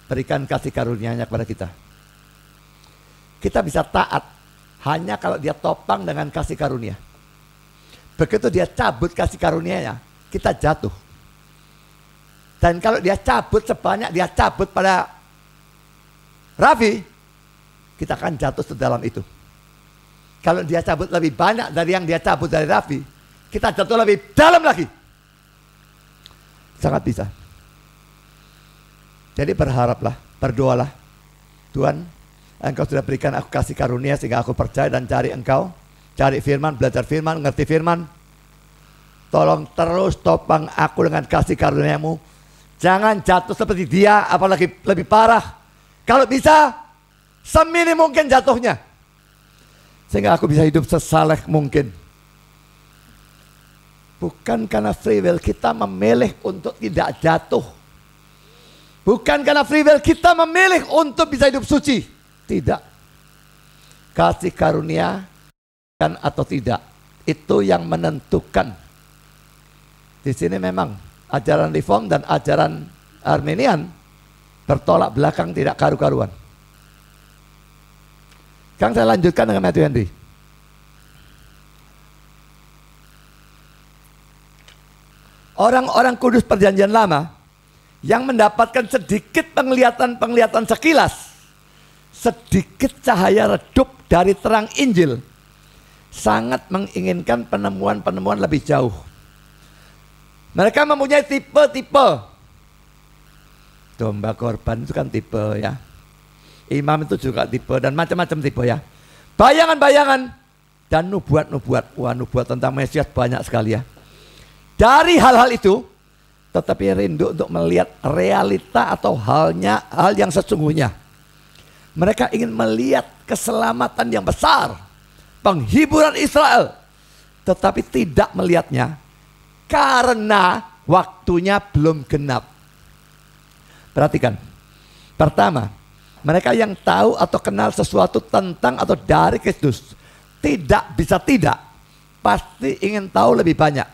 Speaker 1: berikan kasih karunia-Nya kepada kita. Kita bisa taat hanya kalau dia topang dengan kasih karunia. Begitu dia cabut kasih karunia-Nya, kita jatuh. Dan kalau dia cabut sebanyak dia cabut pada Ravi, kita akan jatuh sedalam itu. Kalau dia cabut lebih banyak dari yang dia cabut dari Ravi, kita jatuh lebih dalam lagi. Sangat bisa. Jadi berharaplah, berdoalah. Tuhan, Engkau sudah berikan aku kasih karunia sehingga aku percaya dan cari Engkau. Cari firman, belajar firman, ngerti firman. Tolong terus topang aku dengan kasih karunia-Mu. Jangan jatuh seperti dia, apalagi lebih parah. Kalau bisa, seminim mungkin jatuhnya. Sehingga aku bisa hidup sesaleh mungkin. Bukan karena free will kita memilih untuk tidak jatuh. Bukan karena free will kita memilih untuk bisa hidup suci. Tidak. Kasih karunia kan atau tidak, itu yang menentukan. Di sini memang ajaran Reform dan ajaran Armenian bertolak belakang tidak karu-karuan. Sekarang saya lanjutkan dengan Matthew Henry. Orang-orang kudus perjanjian lama yang mendapatkan sedikit penglihatan sekilas, sedikit cahaya redup dari terang Injil, sangat menginginkan penemuan-penemuan lebih jauh. Mereka mempunyai tipe-tipe. Domba korban itu kan tipe ya. Imam itu juga tipe dan macam-macam tipe ya. Bayangan-bayangan dan nubuat-nubuat. Wah, nubuat tentang Mesias banyak sekali ya. Dari hal-hal itu, tetapi rindu untuk melihat realita atau hal yang sesungguhnya. Mereka ingin melihat keselamatan yang besar, penghiburan Israel, tetapi tidak melihatnya karena waktunya belum genap. Perhatikan. Pertama, mereka yang tahu atau kenal sesuatu tentang atau dari Kristus tidak bisa tidak, pasti ingin tahu lebih banyak.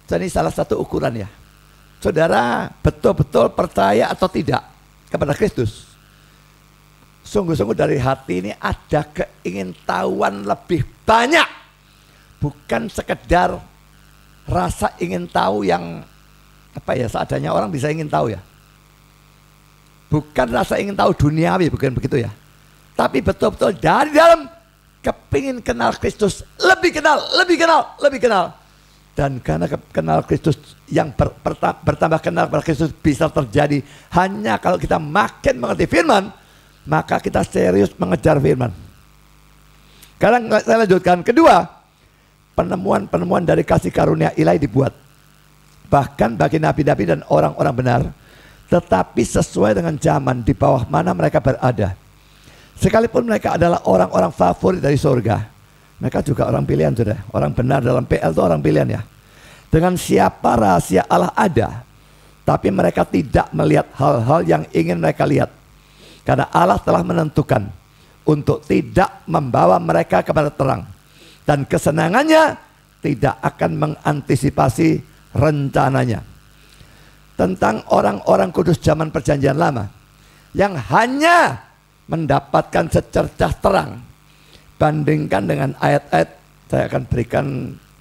Speaker 1: Jadi salah satu ukuran ya. Saudara betul-betul percaya atau tidak kepada Kristus. Sungguh-sungguh dari hati ini ada keingintahuan lebih banyak. Bukan sekedar rasa ingin tahu yang seadanya orang bisa ingin tahu ya. Bukan rasa ingin tahu duniawi, bukan begitu ya. Tapi betul-betul dari dalam kepingin kenal Kristus, lebih kenal. Dan karena kenal Kristus yang bertambah kenal kepada Kristus bisa terjadi hanya kalau kita makin mengerti firman, maka kita serius mengejar firman. Sekarang saya lanjutkan. Kedua, penemuan dari kasih karunia ilahi dibuat. Bahkan bagi nabi-nabi dan orang-orang benar, tetapi sesuai dengan zaman di bawah mana mereka berada. Sekalipun mereka adalah orang-orang favorit dari surga, mereka juga orang pilihan, saudara. Orang benar dalam PL itu orang pilihan ya. Dengan siapa rahasia Allah ada, tapi mereka tidak melihat hal-hal yang ingin mereka lihat. Karena Allah telah menentukan untuk tidak membawa mereka kepada terang. Dan kesenangannya tidak akan mengantisipasi rencananya. Tentang orang-orang kudus zaman perjanjian lama yang hanya mendapatkan secercah terang. Bandingkan dengan ayat-ayat, saya akan berikan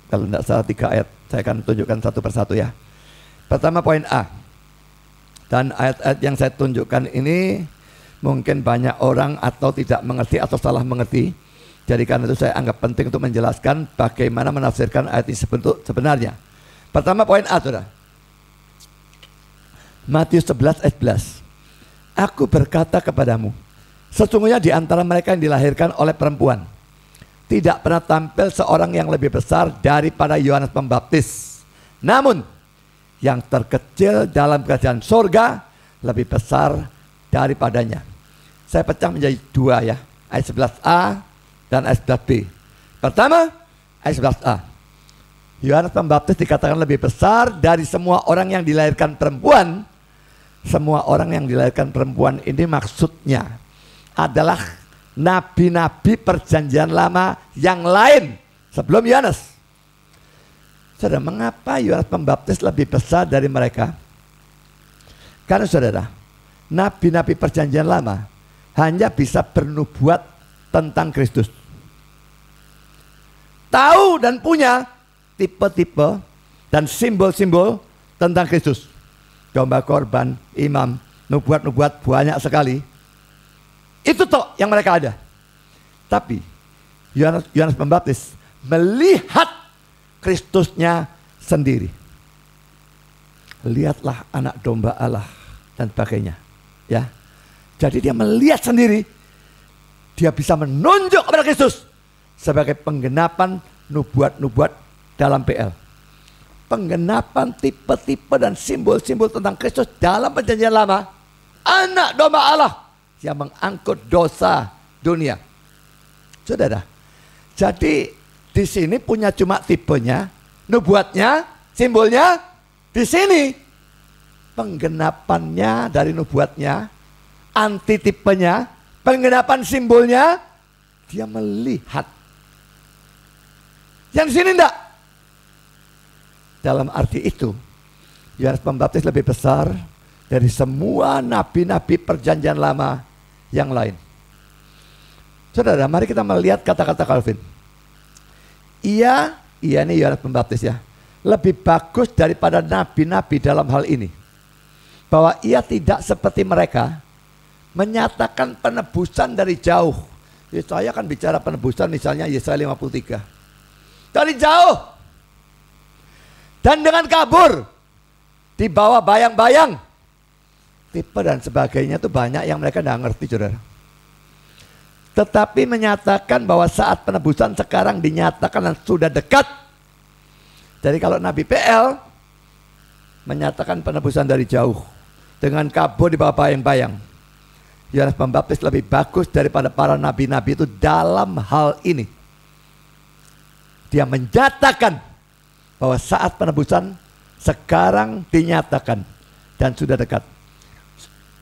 Speaker 1: kalau tidak salah 3 ayat, saya akan tunjukkan satu persatu ya. Pertama poin A. Dan ayat-ayat yang saya tunjukkan ini mungkin banyak orang atau tidak mengerti atau salah mengerti. Jadi karena itu saya anggap penting untuk menjelaskan bagaimana menafsirkan ayat ini sebenarnya. Pertama poin A, saudara. Matius 11 ayat 11. Aku berkata kepadamu, sesungguhnya di antara mereka yang dilahirkan oleh perempuan tidak pernah tampil seorang yang lebih besar daripada Yohanes Pembaptis. Namun yang terkecil dalam kerajaan surga lebih besar daripadanya. Saya pecah menjadi 2 ya, ayat 11a dan ayat 11b. Pertama, ayat 11a. Yohanes Pembaptis dikatakan lebih besar dari semua orang yang dilahirkan perempuan. Semua orang yang dilahirkan perempuan ini maksudnya adalah nabi-nabi perjanjian lama yang lain sebelum Yohanes. Saudara, mengapa Yohanes Pembaptis lebih besar dari mereka? Karena saudara, nabi-nabi perjanjian lama hanya bisa bernubuat tentang Kristus. Tahu dan punya tipe-tipe dan simbol-simbol tentang Kristus. Domba korban, imam, nubuat-nubuat banyak sekali. Itu toh yang mereka ada. Tapi Yohanes Pembaptis melihat Kristusnya sendiri. Lihatlah anak domba Allah dan sebagainya. Ya. Jadi dia melihat sendiri. Dia bisa menunjuk kepada Kristus sebagai penggenapan nubuat-nubuat dalam PL. Penggenapan tipe-tipe dan simbol-simbol tentang Kristus dalam perjanjian lama. Anak domba Allah yang mengangkut dosa dunia. Saudara, jadi di sini punya cuma tipenya, nubuatnya, simbolnya di sini. Penggenapannya dari nubuatnya, antitipenya, penggenapan simbolnya, dia melihat. Yang di sini enggak. Dalam arti itu, Yohanes Pembaptis lebih besar dari semua nabi-nabi perjanjian lama yang lain. Saudara, mari kita melihat kata-kata Calvin. Ia ini Yohanes Pembaptis ya, lebih bagus daripada nabi-nabi dalam hal ini. Bahwa ia tidak seperti mereka menyatakan penebusan dari jauh. Yesaya kan bicara penebusan misalnya Yesaya 53. Dari jauh. Dan dengan kabur di bawah bayang-bayang. Tipe dan sebagainya itu banyak yang mereka tidak ngerti, saudara. Tetapi menyatakan bahwa saat penebusan sekarang dinyatakan dan sudah dekat. Jadi kalau Nabi PL menyatakan penebusan dari jauh dengan kabut di bawah bayang-bayang, Yohanes Pembaptis lebih bagus daripada para nabi-nabi itu dalam hal ini. Dia menyatakan bahwa saat penebusan sekarang dinyatakan dan sudah dekat.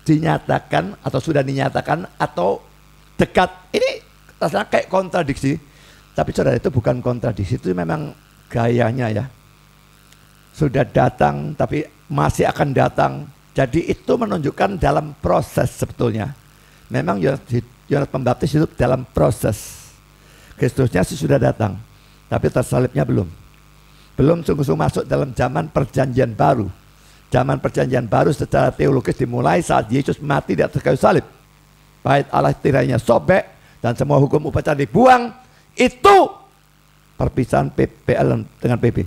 Speaker 1: Dinyatakan atau sudah dinyatakan atau dekat. Ini rasanya kayak kontradiksi. Tapi saudara, itu bukan kontradiksi, itu memang gayanya ya. Sudah datang tapi masih akan datang. Jadi itu menunjukkan dalam proses sebetulnya. Memang Yohanes Pembaptis itu dalam proses. Kristusnya sih sudah datang, tapi tersalibnya belum. Belum sungguh-sungguh masuk dalam zaman perjanjian baru. Zaman perjanjian baru secara teologis dimulai saat Yesus mati di atas kayu salib. Bait Allah tirainya sobek dan semua hukum upacara dibuang. Itu perpisahan PL dengan PP.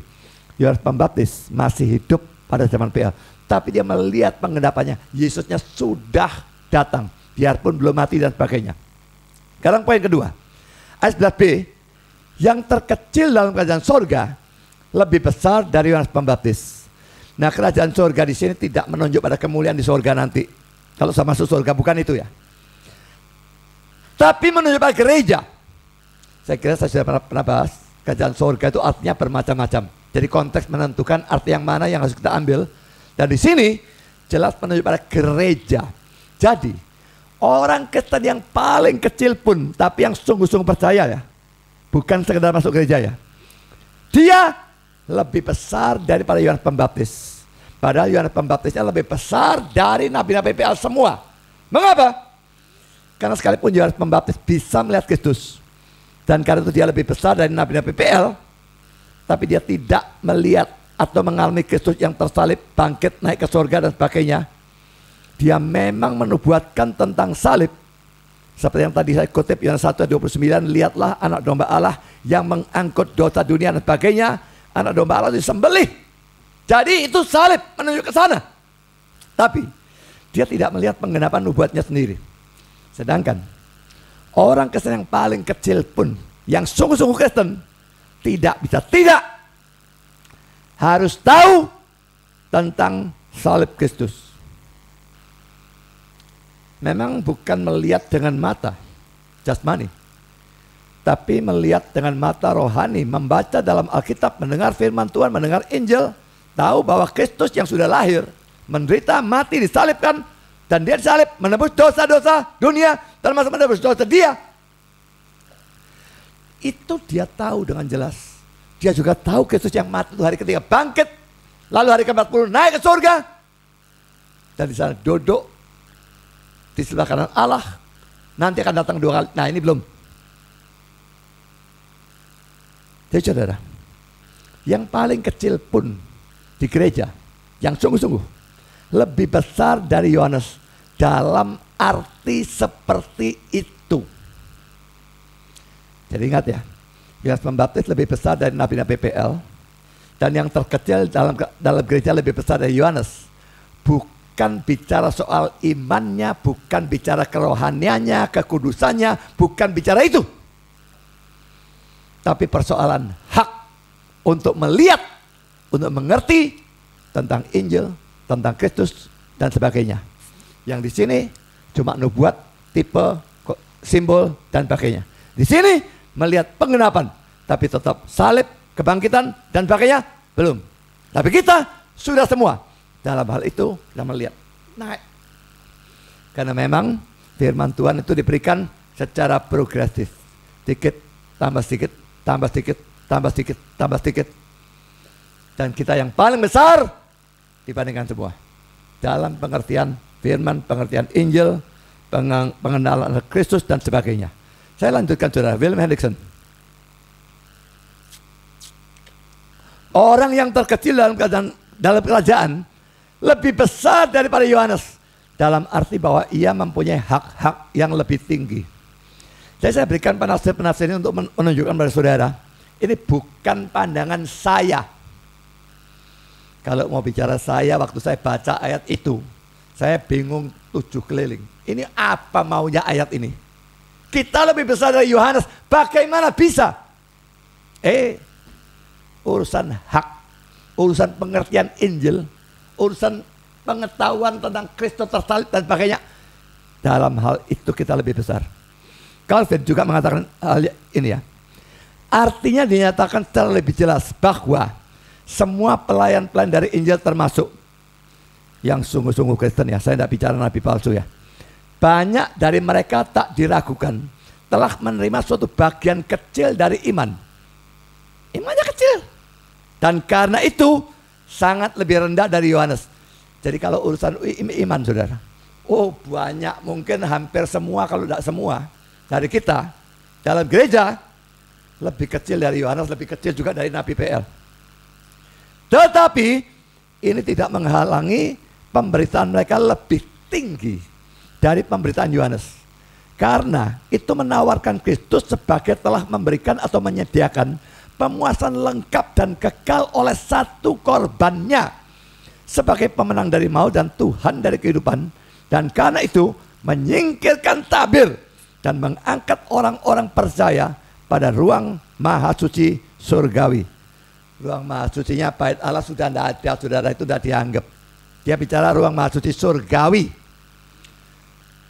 Speaker 1: Yohanes Pembaptis masih hidup pada zaman PL, tapi dia melihat penggenapannya. Yesusnya sudah datang, biarpun belum mati dan sebagainya. Sekarang poin kedua, ayat 11b, yang terkecil dalam kerajaan sorga lebih besar dari Yohanes Pembaptis. Nah, kerajaan sorga di sini tidak menunjuk pada kemuliaan di sorga nanti. Kalau sama masuk sorga, bukan itu ya. Tapi menunjuk pada gereja. Saya kira saya sudah pernah bahas, kerajaan sorga itu artinya bermacam-macam. Jadi konteks menentukan arti yang mana yang harus kita ambil. Dan di sini jelas menunjuk pada gereja. Jadi orang Kristen yang paling kecil pun, tapi yang sungguh-sungguh percaya ya, bukan sekedar masuk gereja ya, dia lebih besar daripada Yohanes Pembaptis. Padahal Yohanes Pembaptisnya lebih besar dari nabi-nabi PL semua. Mengapa? Karena sekalipun Yohanes Pembaptis bisa melihat Kristus, dan karena itu dia lebih besar dari nabi-nabi PL, tapi dia tidak melihat atau mengalami Kristus yang tersalib, bangkit, naik ke surga dan sebagainya. Dia memang menubuatkan tentang salib. Seperti yang tadi saya kutip Yohanes 1:29, lihatlah anak domba Allah yang mengangkut dosa dunia dan sebagainya. Anak domba Allah disembelih. Jadi itu salib, menunjuk ke sana. Tapi dia tidak melihat penggenapan nubuatnya sendiri. Sedangkan orang Kristen yang paling kecil pun, yang sungguh-sungguh Kristen, tidak harus tahu tentang salib Kristus. Memang bukan melihat dengan mata jasmani, tapi melihat dengan mata rohani, membaca dalam Alkitab, mendengar firman Tuhan, mendengar Injil, tahu bahwa Kristus yang sudah lahir, menderita, mati, disalibkan, dan dia disalib menebus dosa-dosa dunia, termasuk menebus dosa dia. Itu dia tahu dengan jelas. Dia juga tahu Kristus yang mati itu hari ketiga bangkit, lalu hari ke-40 naik ke surga, dan di sana duduk di sebelah kanan Allah. Nanti akan datang 2 kali. Nah, ini belum. Jadi saudara, yang paling kecil pun di gereja, yang sungguh-sungguh lebih besar dari Yohanes dalam arti seperti itu. Jadi ingat ya, Yohanes Pembaptis lebih besar dari nabi-nabi PL, dan yang terkecil dalam gereja lebih besar dari Yohanes. Bukan bicara soal imannya, bukan bicara kerohaniannya, kekudusannya, bukan bicara itu. Tapi persoalan hak untuk melihat, untuk mengerti tentang Injil, tentang Kristus dan sebagainya. Yang di sini cuma nubuat, tipe, simbol dan sebagainya. Di sini melihat penggenapan, tapi tetap salib, kebangkitan dan sebagainya belum. Tapi kita sudah semua dalam hal itu kita melihat naik. Karena memang firman Tuhan itu diberikan secara progresif, sedikit tambah sedikit, tambah sedikit, tambah sedikit, tambah sedikit. Dan kita yang paling besar dibandingkan semua dalam pengertian firman, pengertian Injil, pengenalan Kristus dan sebagainya. Saya lanjutkan saudara, William Hendriksen. Orang yang terkecil dalam kerajaan lebih besar daripada Yohanes, dalam arti bahwa ia mempunyai hak-hak yang lebih tinggi. Jadi saya berikan penafsir ini untuk menunjukkan kepada saudara, ini bukan pandangan saya. Kalau mau bicara saya, waktu saya baca ayat itu, saya bingung 7 keliling. Ini apa maunya ayat ini? Kita lebih besar dari Yohanes, bagaimana bisa? Urusan hak, urusan pengertian Injil, urusan pengetahuan tentang Kristus tersalib dan sebagainya. Dalam hal itu kita lebih besar. Calvin juga mengatakan hal ini ya. Artinya dinyatakan secara lebih jelas bahwa semua pelayan-pelayan dari Injil termasuk yang sungguh-sungguh Kristen ya. Saya tidak bicara nabi palsu ya. Banyak dari mereka tak diragukan telah menerima suatu bagian kecil dari iman. Imannya kecil. Dan karena itu sangat lebih rendah dari Yohanes. Jadi kalau urusan iman saudara, banyak, mungkin hampir semua kalau tidak semua dari kita dalam gereja lebih kecil dari Yohanes, lebih kecil juga dari Nabi PL. Tetapi ini tidak menghalangi pemberitaan mereka lebih tinggi dari pemberitaan Yohanes. Karena itu menawarkan Kristus sebagai telah memberikan atau menyediakan pemuasan lengkap dan kekal oleh satu korbannya sebagai pemenang dari maut dan Tuhan dari kehidupan. Dan karena itu menyingkirkan tabir dan mengangkat orang-orang percaya pada ruang maha suci surgawi. Ruang maha sucinya bait Allah sudah tidak ada, saudara, itu sudah dianggap. Dia bicara ruang maha suci surgawi.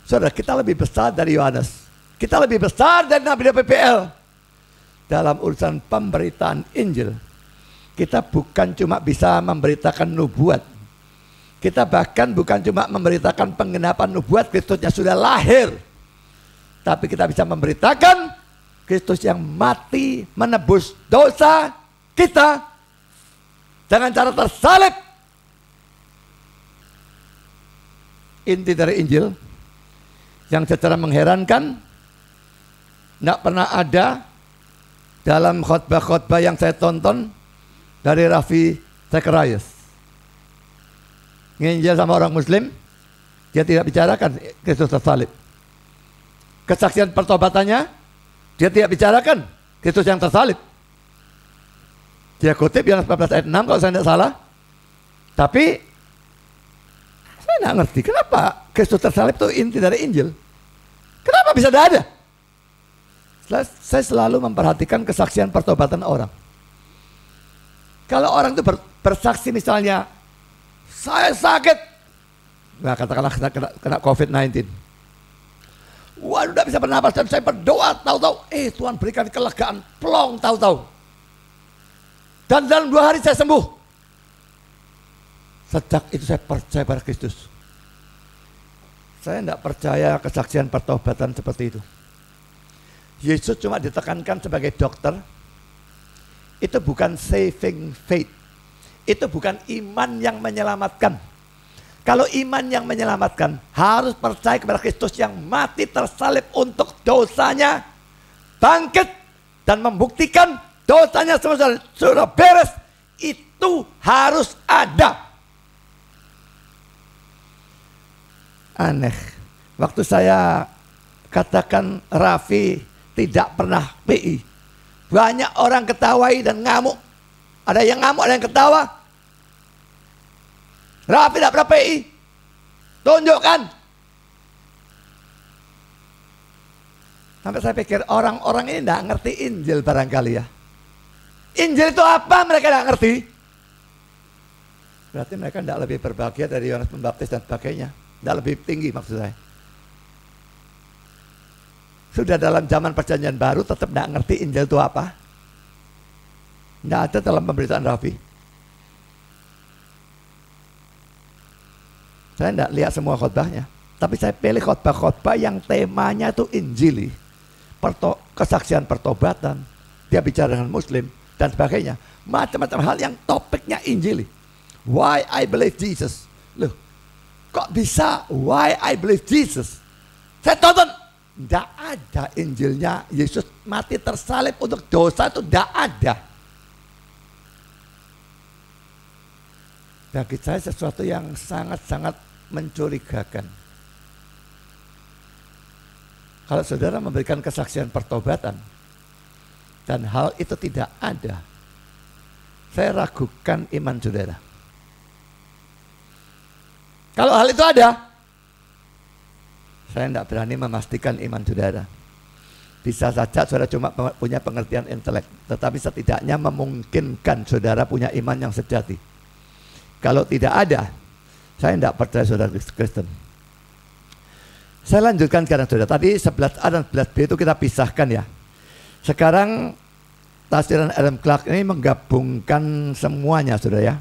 Speaker 1: Saudara, kita lebih besar dari Yohanes. Kita lebih besar dari Nabi PPL. Dalam urusan pemberitaan Injil, kita bukan cuma bisa memberitakan nubuat. Kita bahkan bukan cuma memberitakan penggenapan nubuat Kristusnya sudah lahir. Tapi kita bisa memberitakan Kristus yang mati menebus dosa kita dengan cara tersalib. Inti dari Injil yang secara mengherankan tidak pernah ada dalam khotbah-khotbah yang saya tonton dari Rafi Zacharias. Nginjil sama orang Muslim, dia tidak bicarakan Kristus tersalib. Kesaksian pertobatannya, dia tidak bicarakan Kristus yang tersalib. Dia kutip Yohanes 14 ayat 6 kalau saya tidak salah. Tapi saya tidak ngerti kenapa Kristus tersalib itu inti dari Injil. Kenapa bisa tidak ada? Saya selalu memperhatikan kesaksian pertobatan orang. Kalau orang itu bersaksi misalnya, saya sakit, nah katakanlah kena COVID-19. Waduh, tidak bisa bernapas dan saya berdoa, tahu-tahu, Tuhan berikan kelegaan, plong, tahu-tahu. Dan dalam 2 hari saya sembuh. Sejak itu saya percaya pada Kristus. Saya tidak percaya kesaksian pertobatan seperti itu. Yesus cuma ditekankan sebagai dokter. Itu bukan saving faith. Itu bukan iman yang menyelamatkan. Kalau iman yang menyelamatkan, harus percaya kepada Kristus yang mati tersalib untuk dosanya, bangkit dan membuktikan dosanya sudah beres. Itu harus ada. Aneh. Waktu saya katakan Raffi tidak pernah PI, banyak orang ketawai dan ngamuk. Ada yang ngamuk, ada yang ketawa. Raffi tidak pernah PI. Tunjukkan. Sampai saya pikir orang-orang ini tidak ngerti Injil barangkali ya. Injil itu apa mereka tidak ngerti. Berarti mereka tidak lebih berbahagia dari Yohanes Pembaptis dan sebagainya. Tidak lebih tinggi maksud saya. Sudah dalam zaman perjanjian baru tetap tidak ngerti Injil itu apa. Tidak ada dalam pemberitaan Raffi. Saya tidak lihat semua khotbahnya. Tapi saya pilih khotbah-khotbah yang temanya itu Injili. Kesaksian pertobatan. Dia bicara dengan Muslim dan sebagainya. Macam-macam hal yang topiknya Injili. Why I believe Jesus. Loh, kok bisa why I believe Jesus? Saya tonton. Tidak ada Injilnya Yesus mati tersalib untuk dosa, itu tidak ada. Bagi saya sesuatu yang sangat-sangat mencurigakan. Kalau saudara memberikan kesaksian pertobatan dan hal itu tidak ada, saya ragukan iman saudara. Kalau hal itu ada, saya tidak berani memastikan iman saudara. Bisa saja saudara cuma punya pengertian intelek, tetapi setidaknya memungkinkan saudara punya iman yang sejati. Kalau tidak ada, saya tidak percaya saudara Kristen. Saya lanjutkan sekarang saudara. Tadi 11A dan 11B itu kita pisahkan ya. Sekarang tafsiran Adam Clarke ini menggabungkan semuanya saudara ya.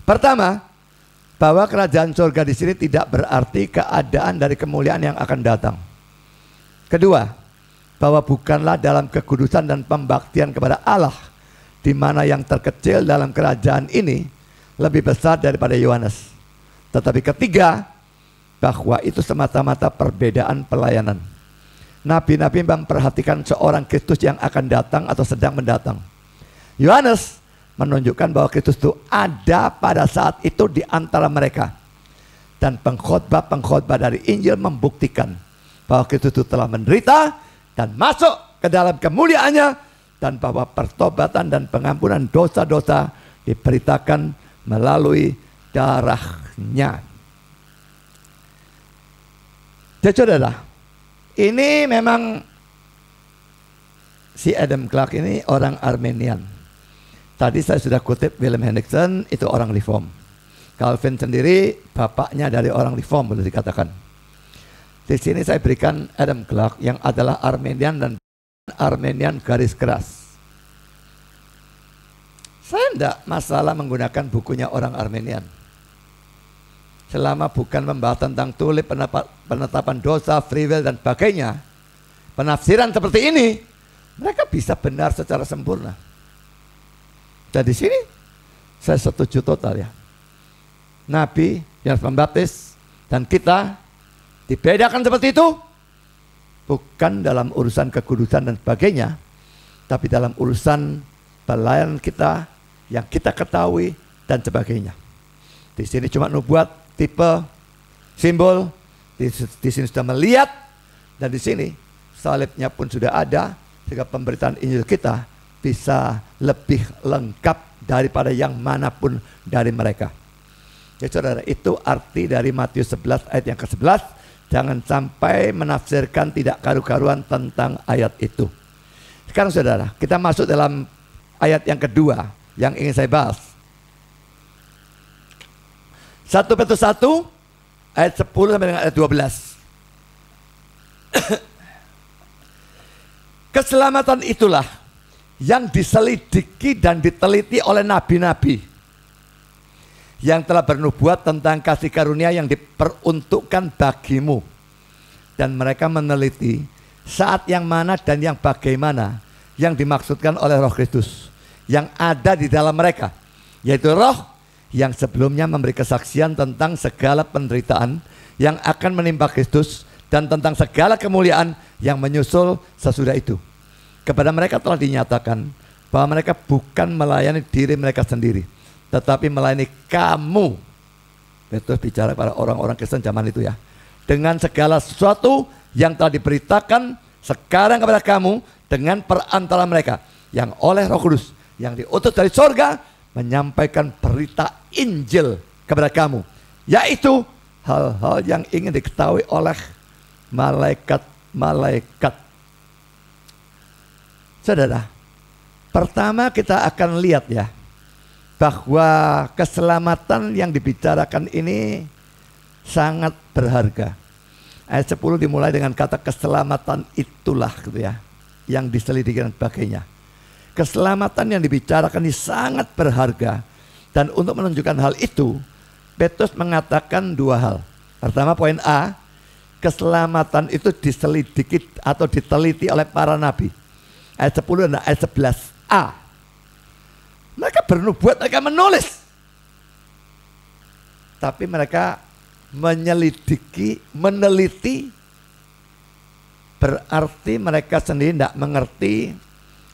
Speaker 1: Pertama, bahwa kerajaan surga di sini tidak berarti keadaan dari kemuliaan yang akan datang. Kedua, bahwa bukanlah dalam kekudusan dan pembaktian kepada Allah, di mana yang terkecil dalam kerajaan ini lebih besar daripada Yohanes. Tetapi ketiga, bahwa itu semata-mata perbedaan pelayanan. Nabi-nabi memperhatikan seorang Kristus yang akan datang atau sedang mendatang. Yohanes menunjukkan bahwa Kristus itu ada pada saat itu di antara mereka. Dan pengkhotbah-pengkhotbah dari Injil membuktikan bahwa Kristus itu telah menderita dan masuk ke dalam kemuliaannya, dan bahwa pertobatan dan pengampunan dosa-dosa diberitakan melalui darahnya. Jadi saudara, ini memang si Adam Clarke ini orang Armenian. Tadi saya sudah kutip Willem Hendriksen, itu orang Reform. Calvin sendiri bapaknya dari orang Reform boleh dikatakan. Di sini saya berikan Adam Clarke yang adalah Armenian dan Armenian garis keras. Saya tidak masalah menggunakan bukunya orang Armenian. Selama bukan membahas tentang tulip, penetapan dosa, free will dan sebagainya, penafsiran seperti ini, mereka bisa benar secara sempurna. Dan di sini saya setuju total ya. Nabi, Yohanes Pembaptis, dan kita dibedakan seperti itu, bukan dalam urusan kekudusan dan sebagainya, tapi dalam urusan pelayanan kita yang kita ketahui dan sebagainya. Di sini cuma nubuat, tipe, simbol, di sini sudah melihat, dan di sini salibnya pun sudah ada, sehingga pemberitaan Injil kita bisa lebih lengkap daripada yang manapun dari mereka. Jadi saudara, itu arti dari Matius 11 ayat yang ke-11. Jangan sampai menafsirkan tidak karu-karuan tentang ayat itu. Sekarang saudara, kita masuk dalam ayat yang kedua yang ingin saya bahas. 1 Petrus 1 ayat 10 sampai dengan ayat 12. Keselamatan itulah yang diselidiki dan diteliti oleh nabi-nabi yang telah bernubuat tentang kasih karunia yang diperuntukkan bagimu. Dan mereka meneliti saat yang mana dan yang bagaimana yang dimaksudkan oleh Roh Kristus yang ada di dalam mereka, yaitu Roh yang sebelumnya memberi kesaksian tentang segala penderitaan yang akan menimpa Kristus dan tentang segala kemuliaan yang menyusul sesudah itu. Kepada mereka telah dinyatakan bahwa mereka bukan melayani diri mereka sendiri, tetapi melayani kamu. Petrus bicara pada orang-orang Kristen zaman itu ya. Dengan segala sesuatu yang telah diberitakan sekarang kepada kamu dengan perantara mereka yang oleh Roh Kudus yang diutus dari sorga menyampaikan berita Injil kepada kamu, yaitu hal-hal yang ingin diketahui oleh malaikat-malaikat. Saudara, pertama kita akan lihat ya, bahwa keselamatan yang dibicarakan ini sangat berharga. Ayat 10 dimulai dengan kata keselamatan itulah gitu ya, yang diselidiki dan sebagainya. Keselamatan yang dibicarakan ini sangat berharga. Dan untuk menunjukkan hal itu, Petrus mengatakan dua hal. Pertama, poin A, keselamatan itu diselidiki atau diteliti oleh para nabi. Ayat 10 dan ayat 11a. Mereka bernubuat, mereka menulis. Tapi mereka menyelidiki, meneliti, berarti mereka sendiri tidak mengerti,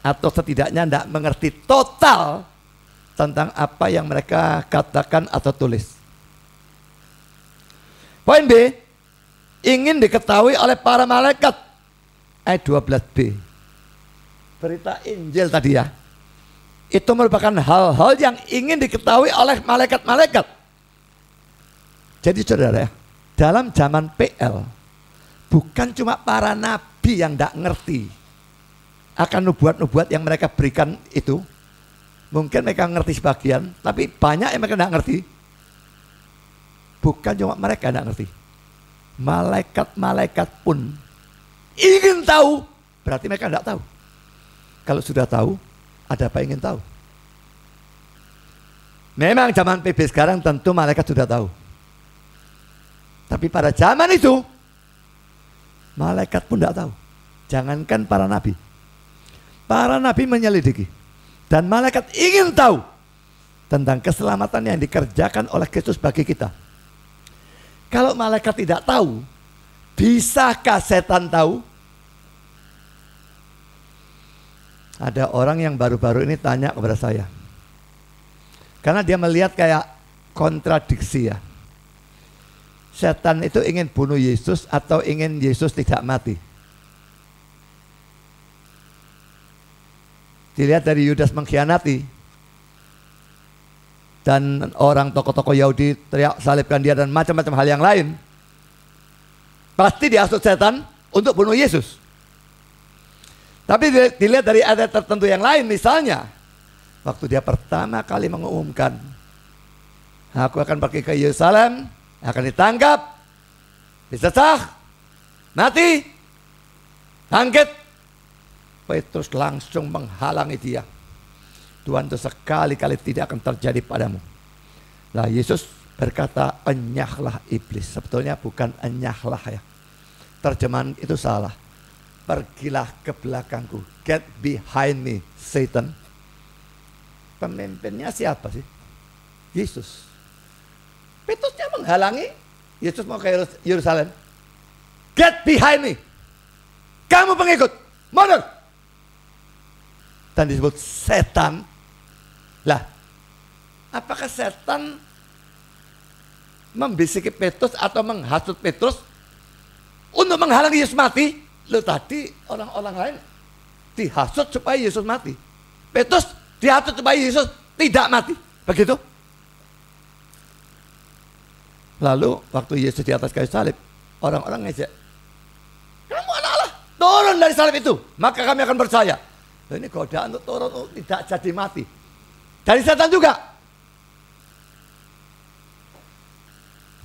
Speaker 1: atau setidaknya tidak mengerti total tentang apa yang mereka katakan atau tulis. Poin B, ingin diketahui oleh para malaikat. Ayat 12b. Berita Injil tadi ya, itu merupakan hal-hal yang ingin diketahui oleh malaikat-malaikat. Jadi saudara ya, dalam zaman PL, bukan cuma para nabi yang tidak ngerti akan nubuat-nubuat yang mereka berikan itu. Mungkin mereka ngerti sebagian, tapi banyak yang mereka tidak ngerti. Bukan cuma mereka tidak ngerti. Malaikat-malaikat pun ingin tahu, berarti mereka tidak tahu. Kalau sudah tahu, ada apa ingin tahu? Memang zaman PB sekarang tentu malaikat sudah tahu. Tapi pada zaman itu, malaikat pun tidak tahu. Jangankan para nabi. Para nabi menyelidiki. Dan malaikat ingin tahu tentang keselamatan yang dikerjakan oleh Kristus bagi kita. Kalau malaikat tidak tahu, bisakah setan tahu? Ada orang yang baru-baru ini tanya kepada saya. Karena dia melihat kayak kontradiksi ya. Setan itu ingin bunuh Yesus atau ingin Yesus tidak mati. Dilihat dari Yudas mengkhianati. Dan orang tokoh-tokoh Yahudi teriak salibkan dia dan macam-macam hal yang lain. Pasti dihasut setan untuk bunuh Yesus. Tapi dilihat dari ayat tertentu yang lain, misalnya waktu dia pertama kali mengumumkan, aku akan pergi ke Yerusalem, akan ditangkap, disesah, mati, bangkit. Petrus langsung menghalangi dia. Tuhan, itu sekali-kali tidak akan terjadi padamu. Nah, Yesus berkata, enyahlah iblis. Sebetulnya bukan enyahlah ya. Terjemahan itu salah. Pergilah ke belakangku. Get behind me, Satan. Pemimpinnya siapa sih? Yesus. Petrusnya menghalangi. Yesus mau ke Yerusalem. Get behind me. Kamu pengikut. Mundur. Dan disebut setan. Lah, apakah setan membisiki Petrus atau menghasut Petrus untuk menghalangi Yesus mati? Loh, tadi orang-orang lain dihasut supaya Yesus mati. Petrus dihasut supaya Yesus tidak mati. Begitu. Lalu waktu Yesus di atas kayu salib, orang-orang ngejek. Kamu anak Allah, turun dari salib itu, maka kami akan percaya. Loh, ini godaan untuk turun tidak jadi mati. Dari setan juga.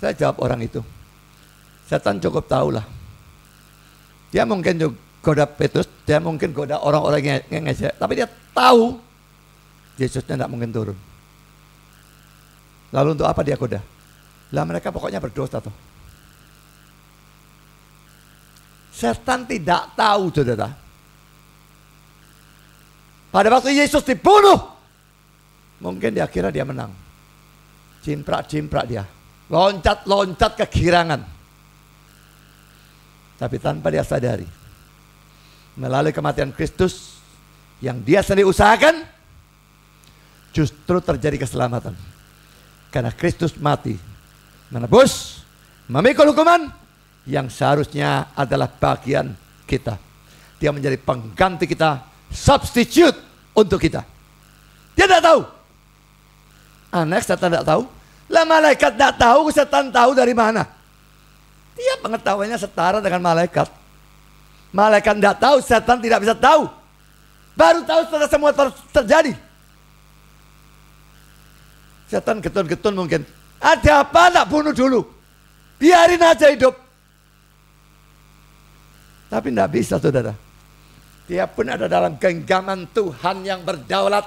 Speaker 1: Saya jawab orang itu, setan cukup tahulah. Dia mungkin juga goda Petrus, dia mungkin goda orang-orang yang ngejek, tapi dia tahu Yesusnya tidak mungkin turun. Lalu untuk apa dia goda? Lah mereka pokoknya berdosa tuh. Setan tidak tahu, saudara. Pada waktu Yesus dibunuh, mungkin dia kira dia menang. Cimprak-cimprak dia. Loncat-loncat kegirangan. Tapi tanpa dia sadari, melalui kematian Kristus yang dia sendiri usahakan, justru terjadi keselamatan. Karena Kristus mati, menebus, memikul hukuman yang seharusnya adalah bagian kita. Dia menjadi pengganti kita, substitute untuk kita. Dia tidak tahu. Aneh, setan tidak tahu. Lah malaikat tidak tahu, setan tahu dari mana? Dia pengetahuannya setara dengan malaikat. Malaikat tidak tahu, setan tidak bisa tahu. Baru tahu setelah semua terjadi. Setan getun-getun mungkin. Ada apa, tak bunuh dulu. Biarin aja hidup. Tapi tidak bisa, saudara. Dia pun ada dalam genggaman Tuhan yang berdaulat.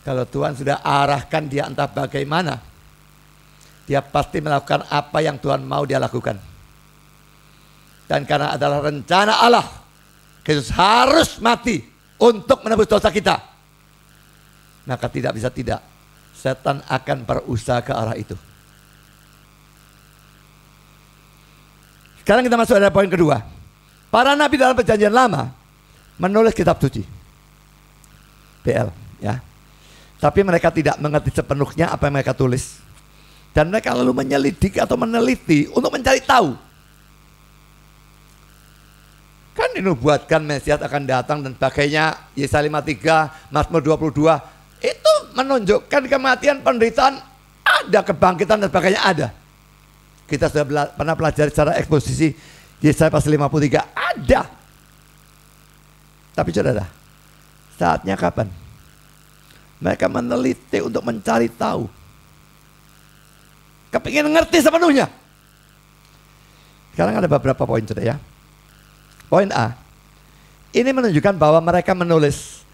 Speaker 1: Kalau Tuhan sudah arahkan dia entah bagaimana, dia pasti melakukan apa yang Tuhan mau dia lakukan. Dan karena adalah rencana Allah, Kristus harus mati untuk menebus dosa kita. Maka tidak bisa tidak, setan akan berusaha ke arah itu. Sekarang kita masuk pada poin kedua. Para nabi dalam perjanjian lama menulis kitab suci. PL ya. Tapi mereka tidak mengerti sepenuhnya apa yang mereka tulis. Dan mereka lalu menyelidiki atau meneliti untuk mencari tahu. Kan dinubuatkan Mesias akan datang dan sebagainya. Yesaya 53, Mazmur 22. Itu menunjukkan kematian penderitaan ada kebangkitan dan sebagainya, ada. Kita sudah pernah pelajari secara eksposisi Yesaya pasal 53, ada. Tapi saudara, saatnya kapan? Mereka meneliti untuk mencari tahu. Kepingin ngerti sepenuhnya. Sekarang ada beberapa poin saudara ya. Poin A, ini menunjukkan bahwa mereka menulis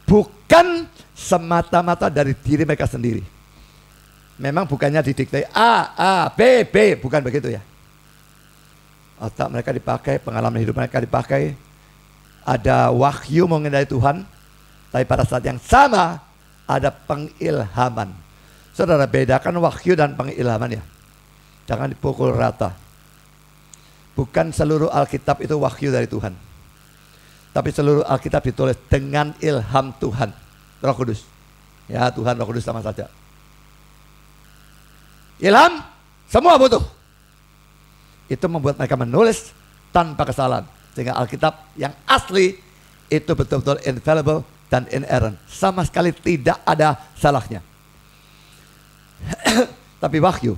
Speaker 1: bukan semata-mata dari diri mereka sendiri. Memang bukannya didikte A, B, bukan begitu ya. Otak mereka dipakai, pengalaman hidup mereka dipakai. Ada wahyu mengenai Tuhan, tapi pada saat yang sama ada pengilhaman. Saudara, bedakan wahyu dan pengilhaman ya. Jangan dipukul rata. Bukan seluruh Alkitab itu wahyu dari Tuhan, tapi seluruh Alkitab ditulis dengan ilham Tuhan, Roh Kudus. Ya, Tuhan Roh Kudus sama saja. Ilham, semua butuh. Itu membuat mereka menulis tanpa kesalahan. Sehingga Alkitab yang asli itu betul-betul infallible dan inerrant. Sama sekali tidak ada salahnya. Tapi wahyu,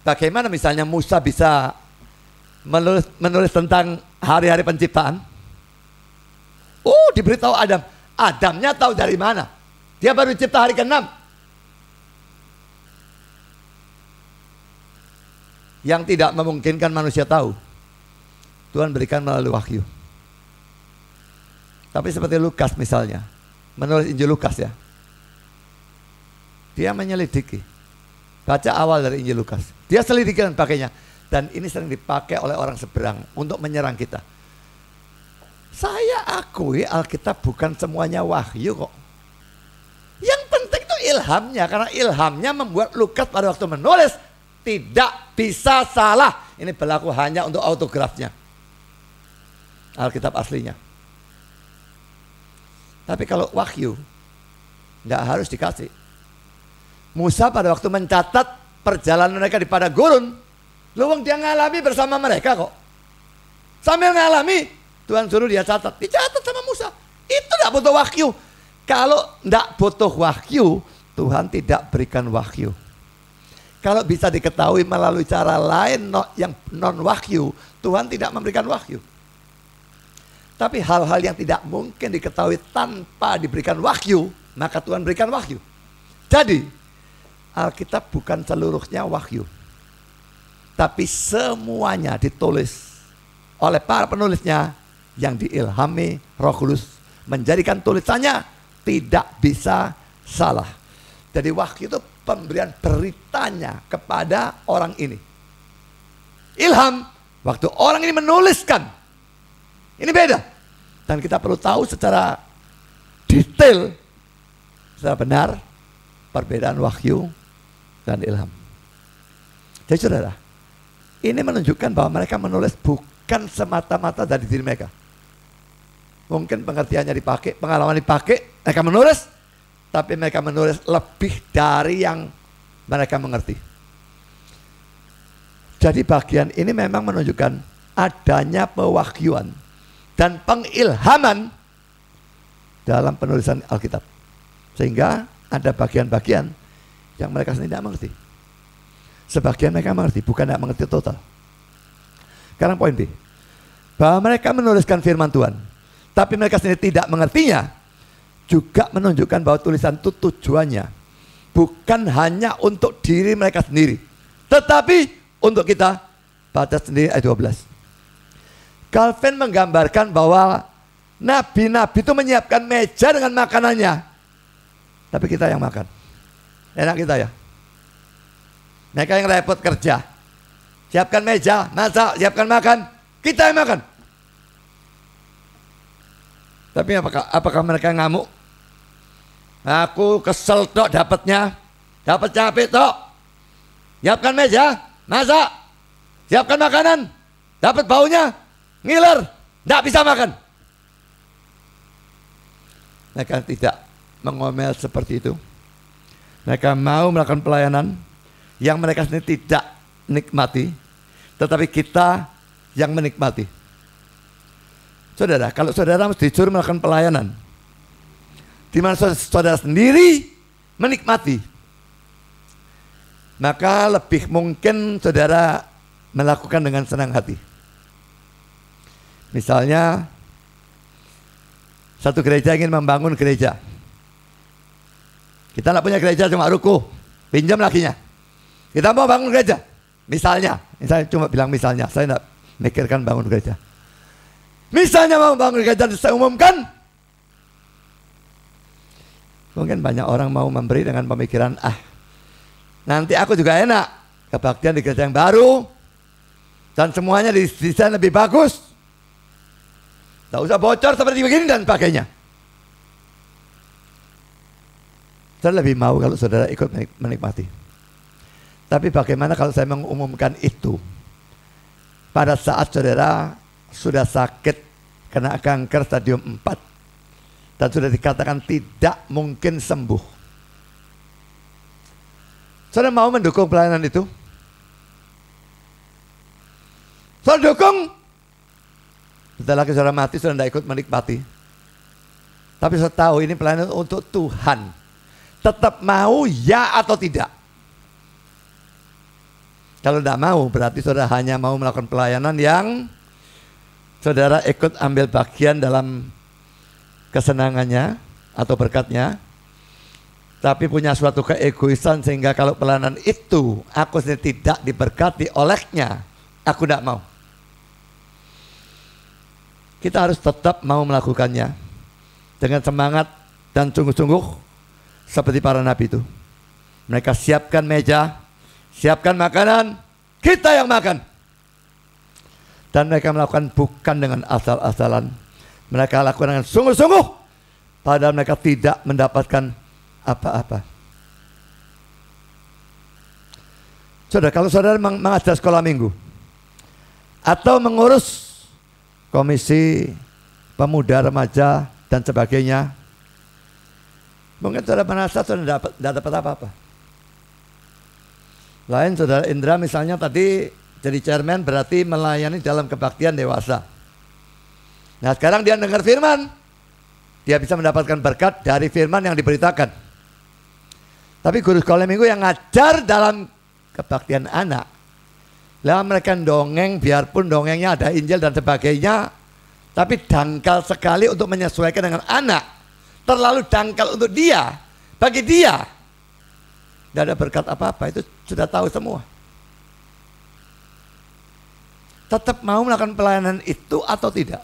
Speaker 1: bagaimana misalnya Musa bisa menulis tentang hari-hari penciptaan? Diberitahu Adam. Adamnya tahu dari mana? Dia baru cipta hari ke-6. Yang tidak memungkinkan manusia tahu, Tuhan berikan melalui wahyu. Tapi seperti Lukas misalnya, menulis Injil Lukas ya, dia menyelidiki. Baca awal dari Injil Lukas, dia selidiki dan pakainya. Dan ini sering dipakai oleh orang seberang untuk menyerang kita. Saya akui Alkitab bukan semuanya wahyu kok. Yang penting itu ilhamnya, karena ilhamnya membuat Lukas pada waktu menulis tidak bisa salah. Ini berlaku hanya untuk autografnya, Alkitab aslinya. Tapi kalau wahyu, nggak harus dikasih. Musa pada waktu mencatat perjalanan mereka di padang gurun, luang dia ngalami bersama mereka kok. Sambil ngalami, Tuhan suruh dia catat. Dicatat sama Musa. Itu nggak butuh wahyu. Kalau nggak butuh wahyu, Tuhan tidak berikan wahyu. Kalau bisa diketahui melalui cara lain yang non wahyu, Tuhan tidak memberikan wahyu. Tapi hal-hal yang tidak mungkin diketahui tanpa diberikan wahyu, maka Tuhan berikan wahyu. Jadi Alkitab bukan seluruhnya wahyu, tapi semuanya ditulis oleh para penulisnya yang diilhami Roh Kudus, menjadikan tulisannya tidak bisa salah. Jadi wahyu itu pemberian beritanya kepada orang ini. Ilham, waktu orang ini menuliskan, ini beda. Dan kita perlu tahu secara detail, secara benar, perbedaan wahyu dan ilham. Jadi saudara, ini menunjukkan bahwa mereka menulis bukan semata-mata dari diri mereka. Mungkin pengertiannya dipakai, pengalaman dipakai, mereka menulis, tapi mereka menulis lebih dari yang mereka mengerti. Jadi bagian ini memang menunjukkan adanya pewahyuan dan pengilhaman dalam penulisan Alkitab. Sehingga ada bagian-bagian yang mereka sendiri tidak mengerti. Sebagian mereka mengerti, bukan tidak mengerti total. Sekarang poin B, bahwa mereka menuliskan firman Tuhan, tapi mereka sendiri tidak mengertinya, juga menunjukkan bahwa tulisan itu tujuannya bukan hanya untuk diri mereka sendiri, tetapi untuk kita. Baca sendiri ayat 12. Calvin menggambarkan bahwa nabi-nabi itu menyiapkan meja dengan makanannya, tapi kita yang makan. Enak kita ya. Mereka yang repot kerja, siapkan meja, masak, siapkan makan, kita yang makan. Tapi apakah mereka ngamuk? Aku kesel tok dapatnya, dapat capek tok. Siapkan meja, masak, siapkan makanan, dapat baunya, ngiler, tidak bisa makan. Mereka tidak mengomel seperti itu. Mereka mau melakukan pelayanan yang mereka sendiri tidak nikmati, tetapi kita yang menikmati. Saudara, kalau saudara mesti disuruh melakukan pelayanan di mana saudara sendiri menikmati, maka lebih mungkin saudara melakukan dengan senang hati. Misalnya satu gereja ingin membangun gereja. Kita tidak punya gereja, cuma ruko, pinjam lakinya. Kita mau bangun gereja. Misalnya cuma bilang misalnya, saya tidak mikirkan bangun gereja. Misalnya mau bangun gereja, saya umumkan. Mungkin banyak orang mau memberi dengan pemikiran, nanti aku juga enak kebaktian di gereja yang baru dan semuanya didesain lebih bagus. Tak usah bocor seperti begini dan sebagainya. Saya lebih mau kalau saudara ikut menikmati. Tapi bagaimana kalau saya mengumumkan itu pada saat saudara sudah sakit, kena kanker stadium 4 dan sudah dikatakan tidak mungkin sembuh? Saudara mau mendukung pelayanan itu? Saudara dukung. Setelah saudara mati, saudara tidak ikut menikmati. Tapi saya tahu ini pelayanan untuk Tuhan. Tetap mau ya atau tidak? Kalau tidak mau, berarti saudara hanya mau melakukan pelayanan yang saudara ikut ambil bagian dalam kesenangannya atau berkatnya, tapi punya suatu keegoisan sehingga kalau pelayanan itu aku sendiri tidak diberkati olehnya, aku tidak mau. Kita harus tetap mau melakukannya dengan semangat dan sungguh-sungguh seperti para nabi itu. Mereka siapkan meja, siapkan makanan, kita yang makan. Dan mereka melakukan bukan dengan asal-asalan. Mereka lakukan dengan sungguh-sungguh, padahal mereka tidak mendapatkan apa-apa. Saudara, kalau saudara mengajar sekolah minggu atau mengurus komisi pemuda, remaja dan sebagainya, mungkin saudara merasa saudara tidak dapat apa-apa. Lain saudara Indra misalnya tadi jadi chairman berarti melayani dalam kebaktian dewasa. Nah sekarang dia dengar firman, dia bisa mendapatkan berkat dari firman yang diberitakan. Tapi guru sekolah minggu yang ngajar dalam kebaktian anak, lah mereka dongeng, biarpun dongengnya ada Injil dan sebagainya, tapi dangkal sekali untuk menyesuaikan dengan anak. Terlalu dangkal untuk dia. Bagi dia tidak ada berkat apa-apa, itu sudah tahu semua. Tetap mau melakukan pelayanan itu atau tidak?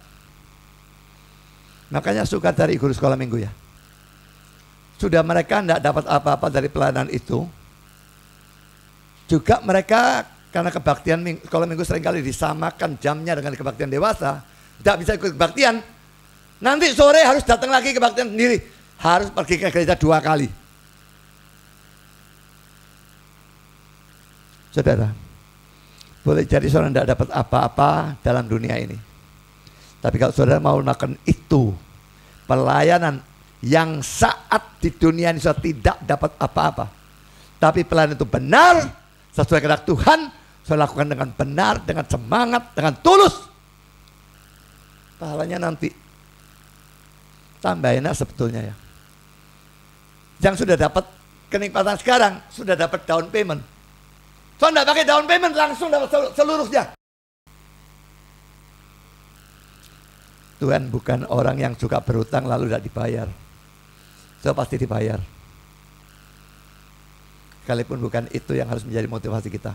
Speaker 1: Makanya suka dari guru sekolah minggu ya. Sudah mereka tidak dapat apa-apa dari pelayanan itu. Juga mereka karena kebaktian sekolah minggu seringkali disamakan jamnya dengan kebaktian dewasa. Tidak bisa ikut kebaktian. Nanti sore harus datang lagi kebaktian sendiri. Harus pergi ke gereja 2 kali. Saudara, boleh jadi saudara tidak dapat apa-apa dalam dunia ini. Tapi kalau saudara mau melakukan itu, pelayanan yang saat di dunia ini saudara tidak dapat apa-apa, tapi pelayanan itu benar, sesuai kehendak Tuhan, saudara lakukan dengan benar, dengan semangat, dengan tulus, pahalanya nanti tambah enak sebetulnya ya. Yang sudah dapat kenikmatan sekarang, sudah dapat down payment. Saudara tidak pakai down payment, langsung dapat seluruhnya. Tuhan bukan orang yang suka berhutang lalu tidak dibayar. So pasti dibayar. Sekalipun bukan itu yang harus menjadi motivasi kita.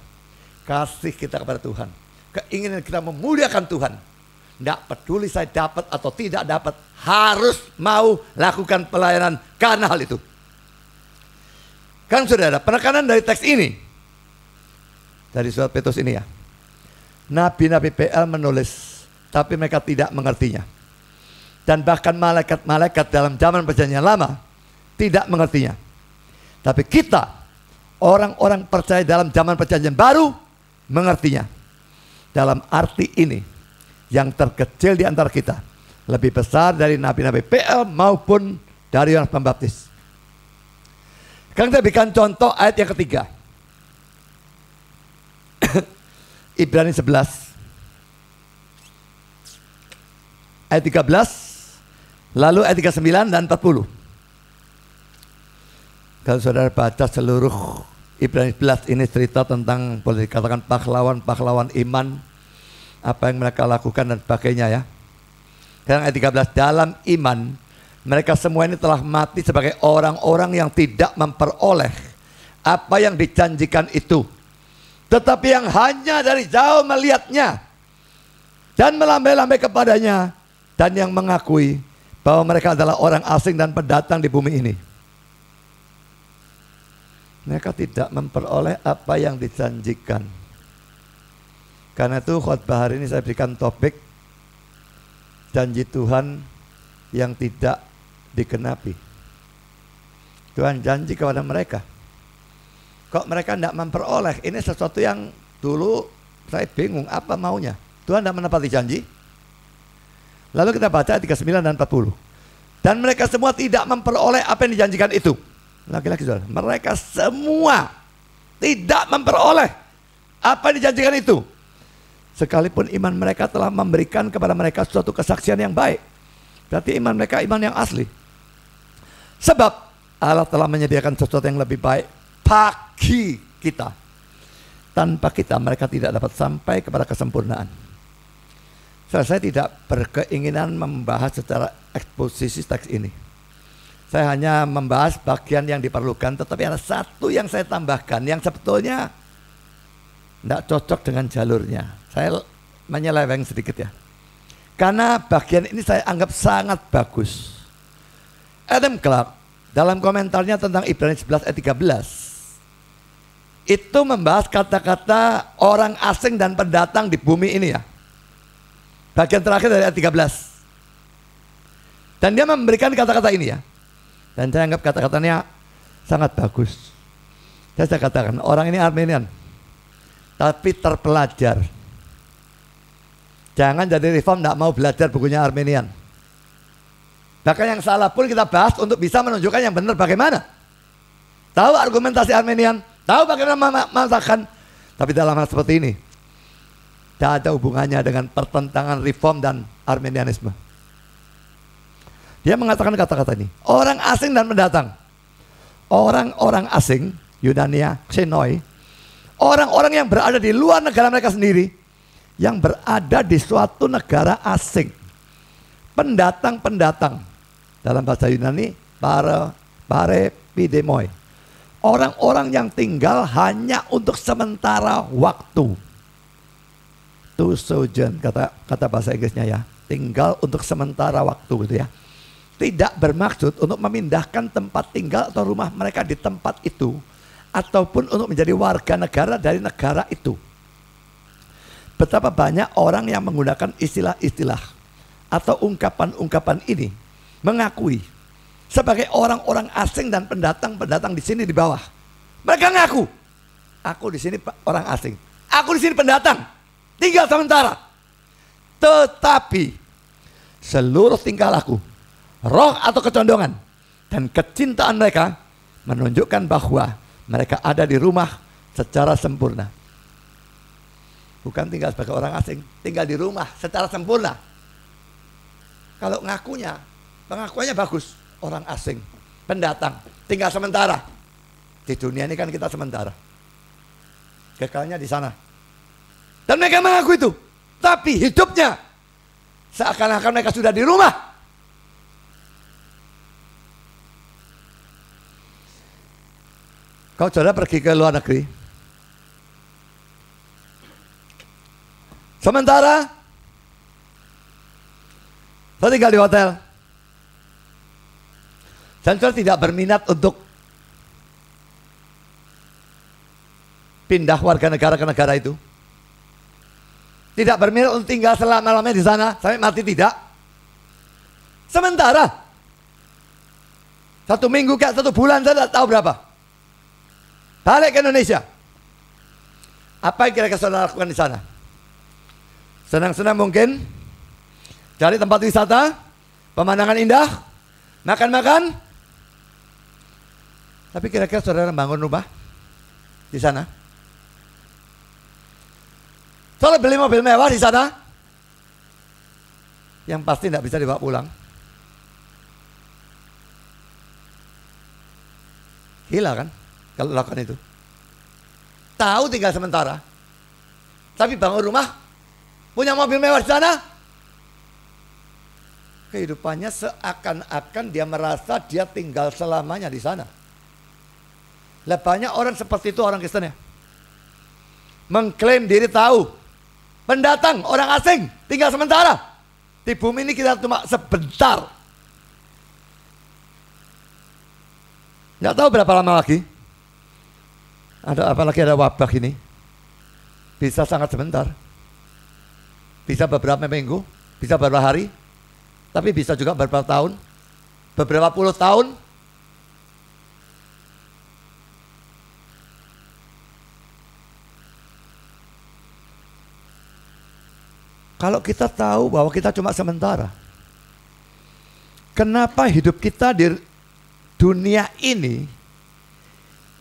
Speaker 1: Kasih kita kepada Tuhan. Keinginan kita memuliakan Tuhan. Tidak peduli saya dapat atau tidak dapat. Harus mau lakukan pelayanan karena hal itu. Kan saudara, penekanan dari teks ini. Dari surat Petrus ini ya. Nabi-nabi PL menulis, tapi mereka tidak mengertinya. Dan bahkan malaikat-malaikat dalam zaman perjanjian lama tidak mengertinya. Tapi kita, orang-orang percaya dalam zaman perjanjian baru, mengertinya. Dalam arti ini, yang terkecil di antara kita lebih besar dari nabi-nabi PL maupun dari Yohanes Pembaptis. Sekarang saya berikan contoh ayat yang ketiga. Ibrani 11 ayat 13, lalu ayat 39 dan 40. Kalau saudara baca seluruh Ibrani 11 ini cerita tentang boleh dikatakan pahlawan-pahlawan iman, apa yang mereka lakukan dan sebagainya ya. Dan ayat 13, dalam iman mereka semua ini telah mati sebagai orang-orang yang tidak memperoleh apa yang dijanjikan itu, tetapi yang hanya dari jauh melihatnya dan melambai-lambai kepadanya, dan yang mengakui bahwa mereka adalah orang asing dan pendatang di bumi ini. Mereka tidak memperoleh apa yang dijanjikan. Karena itu khotbah hari ini saya berikan topik janji Tuhan yang tidak dikenapi. Tuhan janji kepada mereka, kok mereka tidak memperoleh. Ini sesuatu yang dulu saya bingung apa maunya. Tuhan tidak menepati janji. Lalu kita baca ayat 39 dan 40. Dan mereka semua tidak memperoleh apa yang dijanjikan itu. Lagi-lagi saudara, mereka semua tidak memperoleh apa yang dijanjikan itu. Sekalipun iman mereka telah memberikan kepada mereka suatu kesaksian yang baik. Berarti iman mereka iman yang asli. Sebab Allah telah menyediakan sesuatu yang lebih baik bagi kita. Tanpa kita mereka tidak dapat sampai kepada kesempurnaan. Saya tidak berkeinginan membahas secara eksposisi teks ini. Saya hanya membahas bagian yang diperlukan, tetapi ada satu yang saya tambahkan yang sebetulnya tidak cocok dengan jalurnya. Saya menyeleweng sedikit ya. Karena bagian ini saya anggap sangat bagus. Adam Clarke dalam komentarnya tentang Ibrani 11 ayat 13 itu membahas kata-kata orang asing dan pendatang di bumi ini ya. Bagian terakhir dari ayat 13. Dan dia memberikan kata-kata ini ya. Dan saya anggap kata-katanya sangat bagus. Saya katakan orang ini Armenian, tapi terpelajar. Jangan jadi reform tidak mau belajar bukunya Armenian. Bahkan yang salah pun kita bahas untuk bisa menunjukkan yang benar bagaimana. Tahu argumentasi Armenian, tahu bagaimana memasakkan. Tapi dalam hal seperti ini tidak ada hubungannya dengan pertentangan reform dan Armenianisme. Dia mengatakan kata-kata ini, orang asing dan pendatang. Orang-orang asing, Yunania, Xenoi, orang-orang yang berada di luar negara mereka sendiri, yang berada di suatu negara asing. Pendatang-pendatang, dalam bahasa Yunani, parepidemoi. Orang-orang yang tinggal hanya untuk sementara waktu. To sojourn, kata bahasa Inggrisnya ya. Tinggal untuk sementara waktu gitu ya. Tidak bermaksud untuk memindahkan tempat tinggal atau rumah mereka di tempat itu, ataupun untuk menjadi warga negara dari negara itu. Betapa banyak orang yang menggunakan istilah-istilah atau ungkapan-ungkapan ini mengakui sebagai orang-orang asing dan pendatang-pendatang di sini di bawah. Mereka ngaku, aku di sini orang asing, aku di sini pendatang, tinggal sementara. Tetapi seluruh tingkah laku, roh atau kecondongan dan kecintaan mereka menunjukkan bahwa mereka ada di rumah secara sempurna. Bukan tinggal sebagai orang asing, tinggal di rumah secara sempurna. Kalau pengakuannya bagus, orang asing, pendatang, tinggal sementara. Di dunia ini kan kita sementara, kekalnya di sana. Dan mereka mengaku itu, tapi hidupnya seakan-akan mereka sudah di rumah. Kau saudara pergi ke luar negeri, sementara saya tinggal di hotel, dan saudara tidak berminat untuk pindah warga negara ke negara itu, tidak berminat untuk tinggal selama-lamanya di sana sampai mati, tidak. Sementara 1 minggu kayak 1 bulan, saya tidak tahu berapa. Balik ke Indonesia. Apa yang kira-kira saudara lakukan di sana? Senang-senang mungkin, cari tempat wisata, pemandangan indah, makan-makan. Tapi kira-kira saudara bangun rumah di sana? Saudara beli mobil mewah di sana, yang pasti tidak bisa dibawa pulang. Gila kan kalau lakukan itu? tahu tinggal sementara. Tapi bangun rumah, punya mobil mewah di sana. Kehidupannya seakan-akan dia merasa dia tinggal selamanya di sana. Lah banyak orang seperti itu orang Kristen ya. Mengklaim diri tahu. Pendatang, orang asing, tinggal sementara. Di bumi ini kita cuma sebentar. Nggak tahu berapa lama lagi. Apalagi ada wabah ini. Bisa sangat sebentar. Bisa beberapa minggu, bisa beberapa hari. Tapi bisa juga beberapa tahun, beberapa puluh tahun. Kalau kita tahu bahwa kita cuma sementara, kenapa hidup kita di dunia ini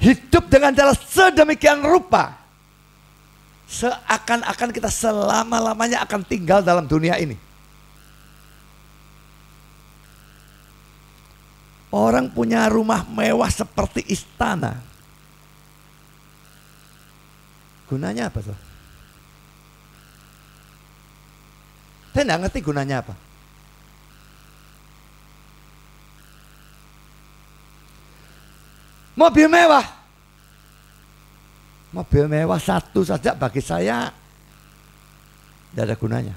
Speaker 1: hidup dengan cara sedemikian rupa, seakan-akan kita selama-lamanya akan tinggal dalam dunia ini? Orang punya rumah mewah seperti istana. Gunanya apa tuh? Saya nggak ngerti gunanya apa. Mobil mewah. Mobil mewah satu saja bagi saya tidak ada gunanya.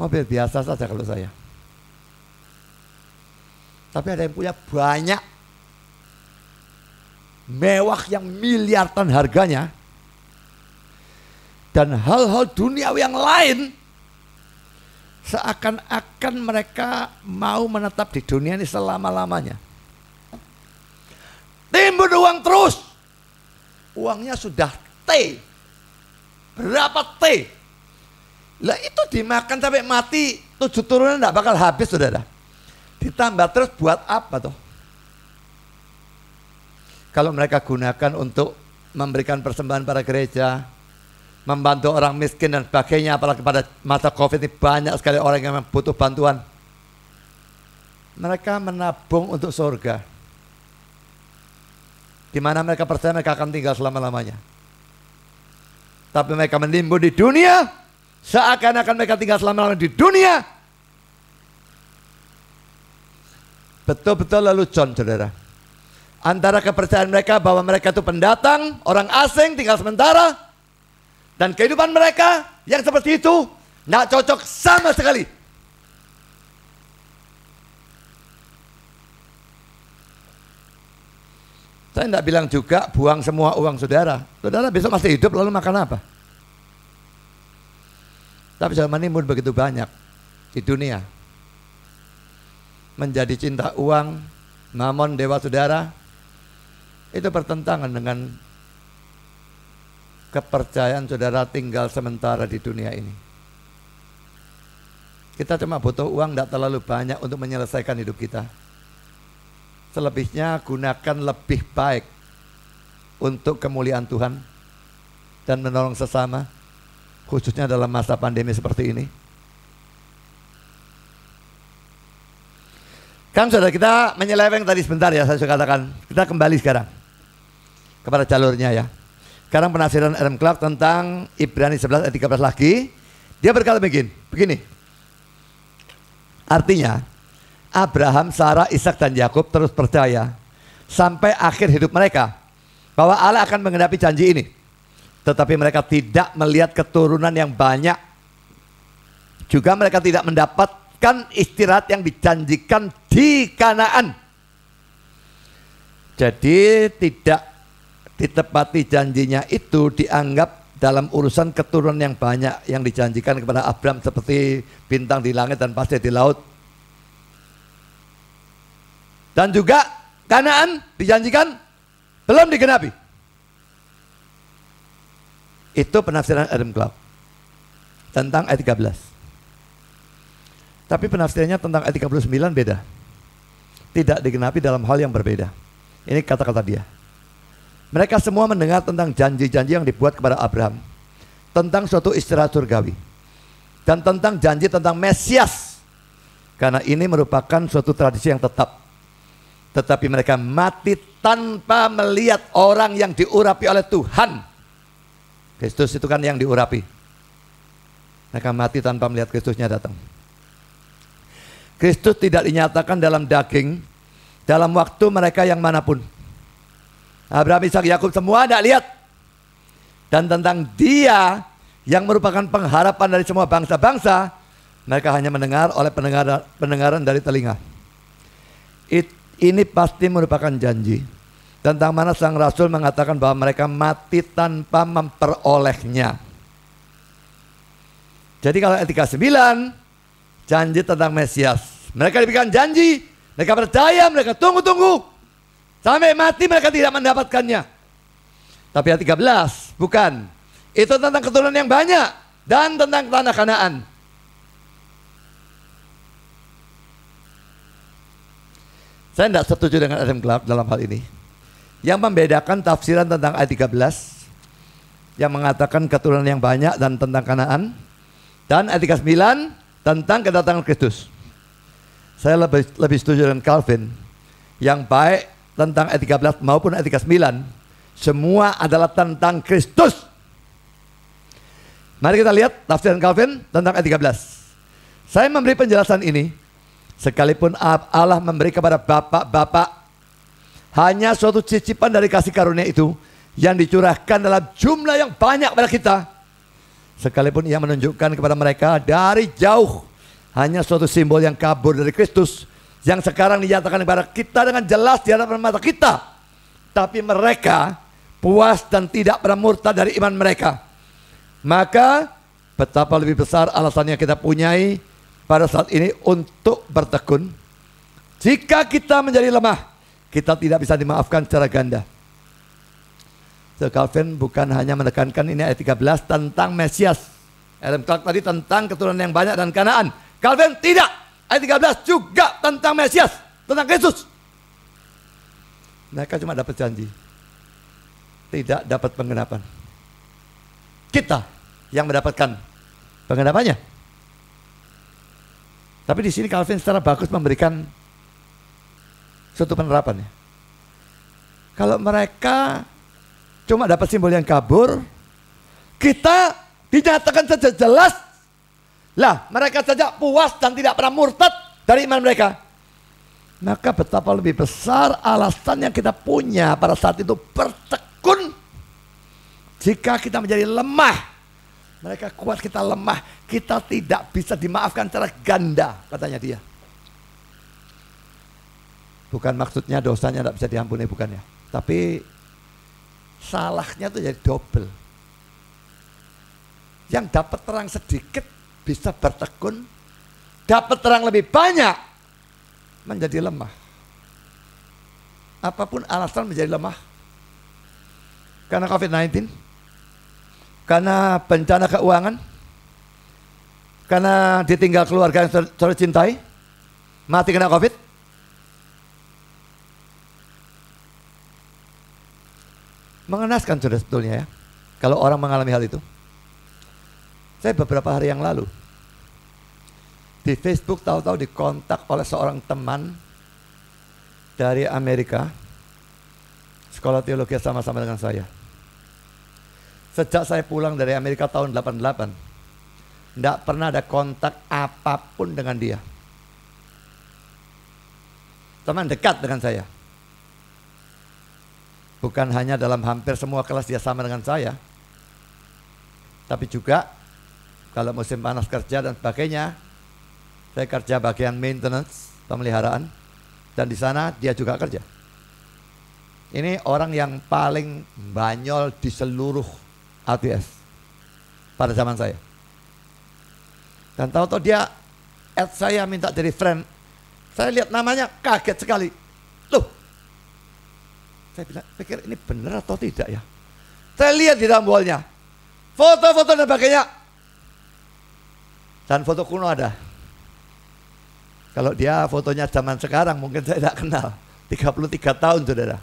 Speaker 1: Mobil biasa saja kalau saya. Tapi ada yang punya banyak, mewah yang miliaran harganya, dan hal-hal duniawi yang lain, seakan-akan mereka mau menetap di dunia ini selama-lamanya. Timbun uang terus, uangnya sudah T, berapa T? Lah itu dimakan sampai mati, 7 turunan tidak bakal habis, saudara. Ditambah terus buat apa toh? Kalau mereka gunakan untuk memberikan persembahan pada gereja, membantu orang miskin dan sebagainya, apalagi pada masa COVID ini banyak sekali orang yang butuh bantuan. Mereka menabung untuk surga, di mana mereka percaya mereka akan tinggal selama-lamanya. Tapi mereka menimbun di dunia, seakan-akan mereka tinggal selama-lamanya di dunia. Betul-betul lelucon, saudara. Antara kepercayaan mereka bahwa mereka itu pendatang, orang asing, tinggal sementara, dan kehidupan mereka yang seperti itu tidak cocok sama sekali. Saya tidak bilang juga buang semua uang saudara. Saudara besok masih hidup lalu makan apa? Tapi jangan menimbun begitu banyak di dunia. Menjadi cinta uang, mamon, dewa saudara, itu bertentangan dengan kepercayaan saudara tinggal sementara di dunia ini. Kita cuma butuh uang tidak terlalu banyak untuk menyelesaikan hidup kita. Selebihnya gunakan lebih baik untuk kemuliaan Tuhan dan menolong sesama, khususnya dalam masa pandemi seperti ini. Kan saudara, kita menyeleweng tadi sebentar ya, saya sudah katakan. Kita kembali sekarang kepada jalurnya ya. Sekarang penafsiran Adam Clarke tentang Ibrani 11 ayat 13 lagi. Dia berkata begini. Artinya Abraham, Sarah, Ishak dan Yakub terus percaya sampai akhir hidup mereka bahwa Allah akan menggenapi janji ini. Tetapi mereka tidak melihat keturunan yang banyak. Juga mereka tidak mendapat istirahat yang dijanjikan di Kanaan. Jadi tidak ditepati janjinya itu dianggap dalam urusan keturunan yang banyak yang dijanjikan kepada Abraham seperti bintang di langit dan pasir di laut. Dan juga Kanaan dijanjikan belum digenapi. Itu penafsiran Adam Clarke tentang ayat 13. Tapi penafsirannya tentang ayat 39 beda. Tidak digenapi dalam hal yang berbeda. Ini kata-kata dia. Mereka semua mendengar tentang janji-janji yang dibuat kepada Abraham, tentang suatu istirahat surgawi, dan tentang janji tentang Mesias. Karena ini merupakan suatu tradisi yang tetap. tetapi mereka mati tanpa melihat orang yang diurapi oleh Tuhan. Kristus itu kan yang diurapi. Mereka mati tanpa melihat Kristusnya datang. Kristus tidak dinyatakan dalam daging dalam waktu mereka yang manapun. Abraham, Ishak, Yakub semua tidak lihat. Dan tentang dia yang merupakan pengharapan dari semua bangsa-bangsa, mereka hanya mendengar oleh pendengaran dari telinga. Ini pasti merupakan janji tentang mana sang rasul mengatakan bahwa mereka mati tanpa memperolehnya. Jadi kalau ayat 39 janji tentang Mesias, mereka diberikan janji, mereka percaya, mereka tunggu-tunggu sampai mati mereka tidak mendapatkannya. Tapi ayat 13 bukan. Itu tentang keturunan yang banyak dan tentang tanah Kanaan. Saya tidak setuju dengan Adam Clark dalam hal ini. Yang membedakan tafsiran tentang ayat 13 yang mengatakan keturunan yang banyak dan tentang Kanaan, dan ayat 39 tentang kedatangan Kristus. Saya lebih setuju dengan Calvin yang baik tentang ayat 13 maupun ayat 39 semua adalah tentang Kristus. Mari kita lihat tafsiran Calvin tentang ayat 13. Saya memberi penjelasan ini sekalipun Allah memberi kepada bapak-bapak hanya suatu cicipan dari kasih karunia itu yang dicurahkan dalam jumlah yang banyak pada kita. Sekalipun ia menunjukkan kepada mereka dari jauh hanya suatu simbol yang kabur dari Kristus yang sekarang dinyatakan kepada kita dengan jelas di hadapan mata kita. Tapi mereka puas dan tidak pernah murtad dari iman mereka. Maka betapa lebih besar alasan yang kita punyai pada saat ini untuk bertekun. Jika kita menjadi lemah, kita tidak bisa dimaafkan secara ganda. So, Calvin bukan hanya menekankan ini ayat 13 tentang Mesias. Adam Clark tadi tentang keturunan yang banyak dan Kanaan. Calvin tidak. Ayat 13 juga tentang Mesias, tentang Kristus. Mereka cuma dapat janji, tidak dapat penggenapan. Kita yang mendapatkan penggenapannya. Tapi di sini Calvin secara bagus memberikan suatu penerapan ya. Kalau mereka cuma dapat simbol yang kabur, kita dinyatakan saja jelas. Lah, mereka saja puas dan tidak pernah murtad dari iman mereka. Maka betapa lebih besar alasan yang kita punya pada saat itu bertekun. Jika kita menjadi lemah, mereka kuat, kita lemah, kita tidak bisa dimaafkan secara ganda, katanya dia. Bukan maksudnya dosanya tidak bisa diampuni, bukan ya. Tapi salahnya itu jadi double. Yang dapat terang sedikit bisa bertekun, dapat terang lebih banyak menjadi lemah. Apapun alasan menjadi lemah. Karena COVID-19, karena bencana keuangan, karena ditinggal keluarga yang saudara cintai, mati kena COVID. Mengenaskan sudah sebetulnya ya, kalau orang mengalami hal itu. Saya beberapa hari yang lalu di Facebook tahu-tahu dikontak oleh seorang teman dari Amerika, sekolah teologi sama-sama dengan saya. Sejak saya pulang dari Amerika tahun 88, tidak pernah ada kontak apapun dengan dia. Teman dekat dengan saya. Bukan hanya dalam hampir semua kelas dia sama dengan saya, tapi juga kalau musim panas kerja dan sebagainya, saya kerja bagian maintenance, pemeliharaan, dan di sana dia juga kerja. Ini orang yang paling banyol di seluruh ATS pada zaman saya. Dan tahu-tahu dia add saya, minta jadi friend. Saya lihat namanya kaget sekali. Loh, saya pikir ini benar atau tidak ya. Saya lihat di dalam wallnya, foto-foto dan sebagainya. Dan foto kuno ada. Kalau dia fotonya zaman sekarang mungkin saya tidak kenal. 33 tahun saudara.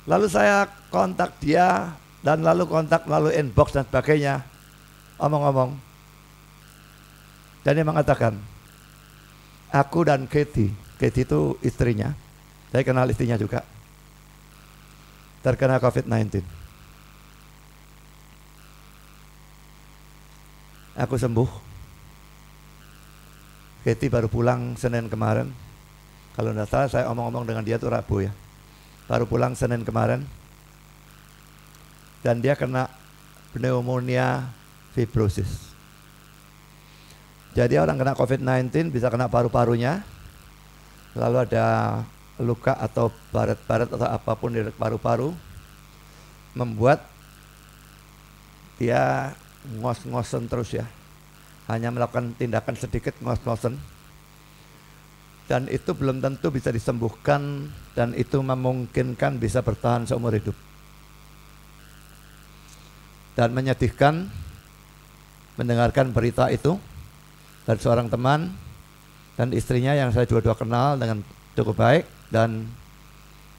Speaker 1: Lalu saya kontak dia dan lalu kontak melalui inbox dan sebagainya. Omong-omong. Dan dia mengatakan, Aku dan Katie itu istrinya, saya kenal istrinya juga, terkena COVID-19. Aku sembuh. Katie baru pulang Senin kemarin. Kalau tidak salah saya omong-omong dengan dia tuh Rabu ya. Baru pulang Senin kemarin. Dan dia kena pneumonia fibrosis. Jadi orang kena COVID-19 bisa kena paru-parunya. Lalu ada luka atau baret-baret atau apapun di paru-paru. Membuat dia ngos-ngosen terus ya. Hanya melakukan tindakan sedikit ngos-ngosen. Dan itu belum tentu bisa disembuhkan, dan itu memungkinkan bisa bertahan seumur hidup. Dan menyedihkan mendengarkan berita itu dari seorang teman dan istrinya yang saya dua-dua kenal dengan cukup baik, dan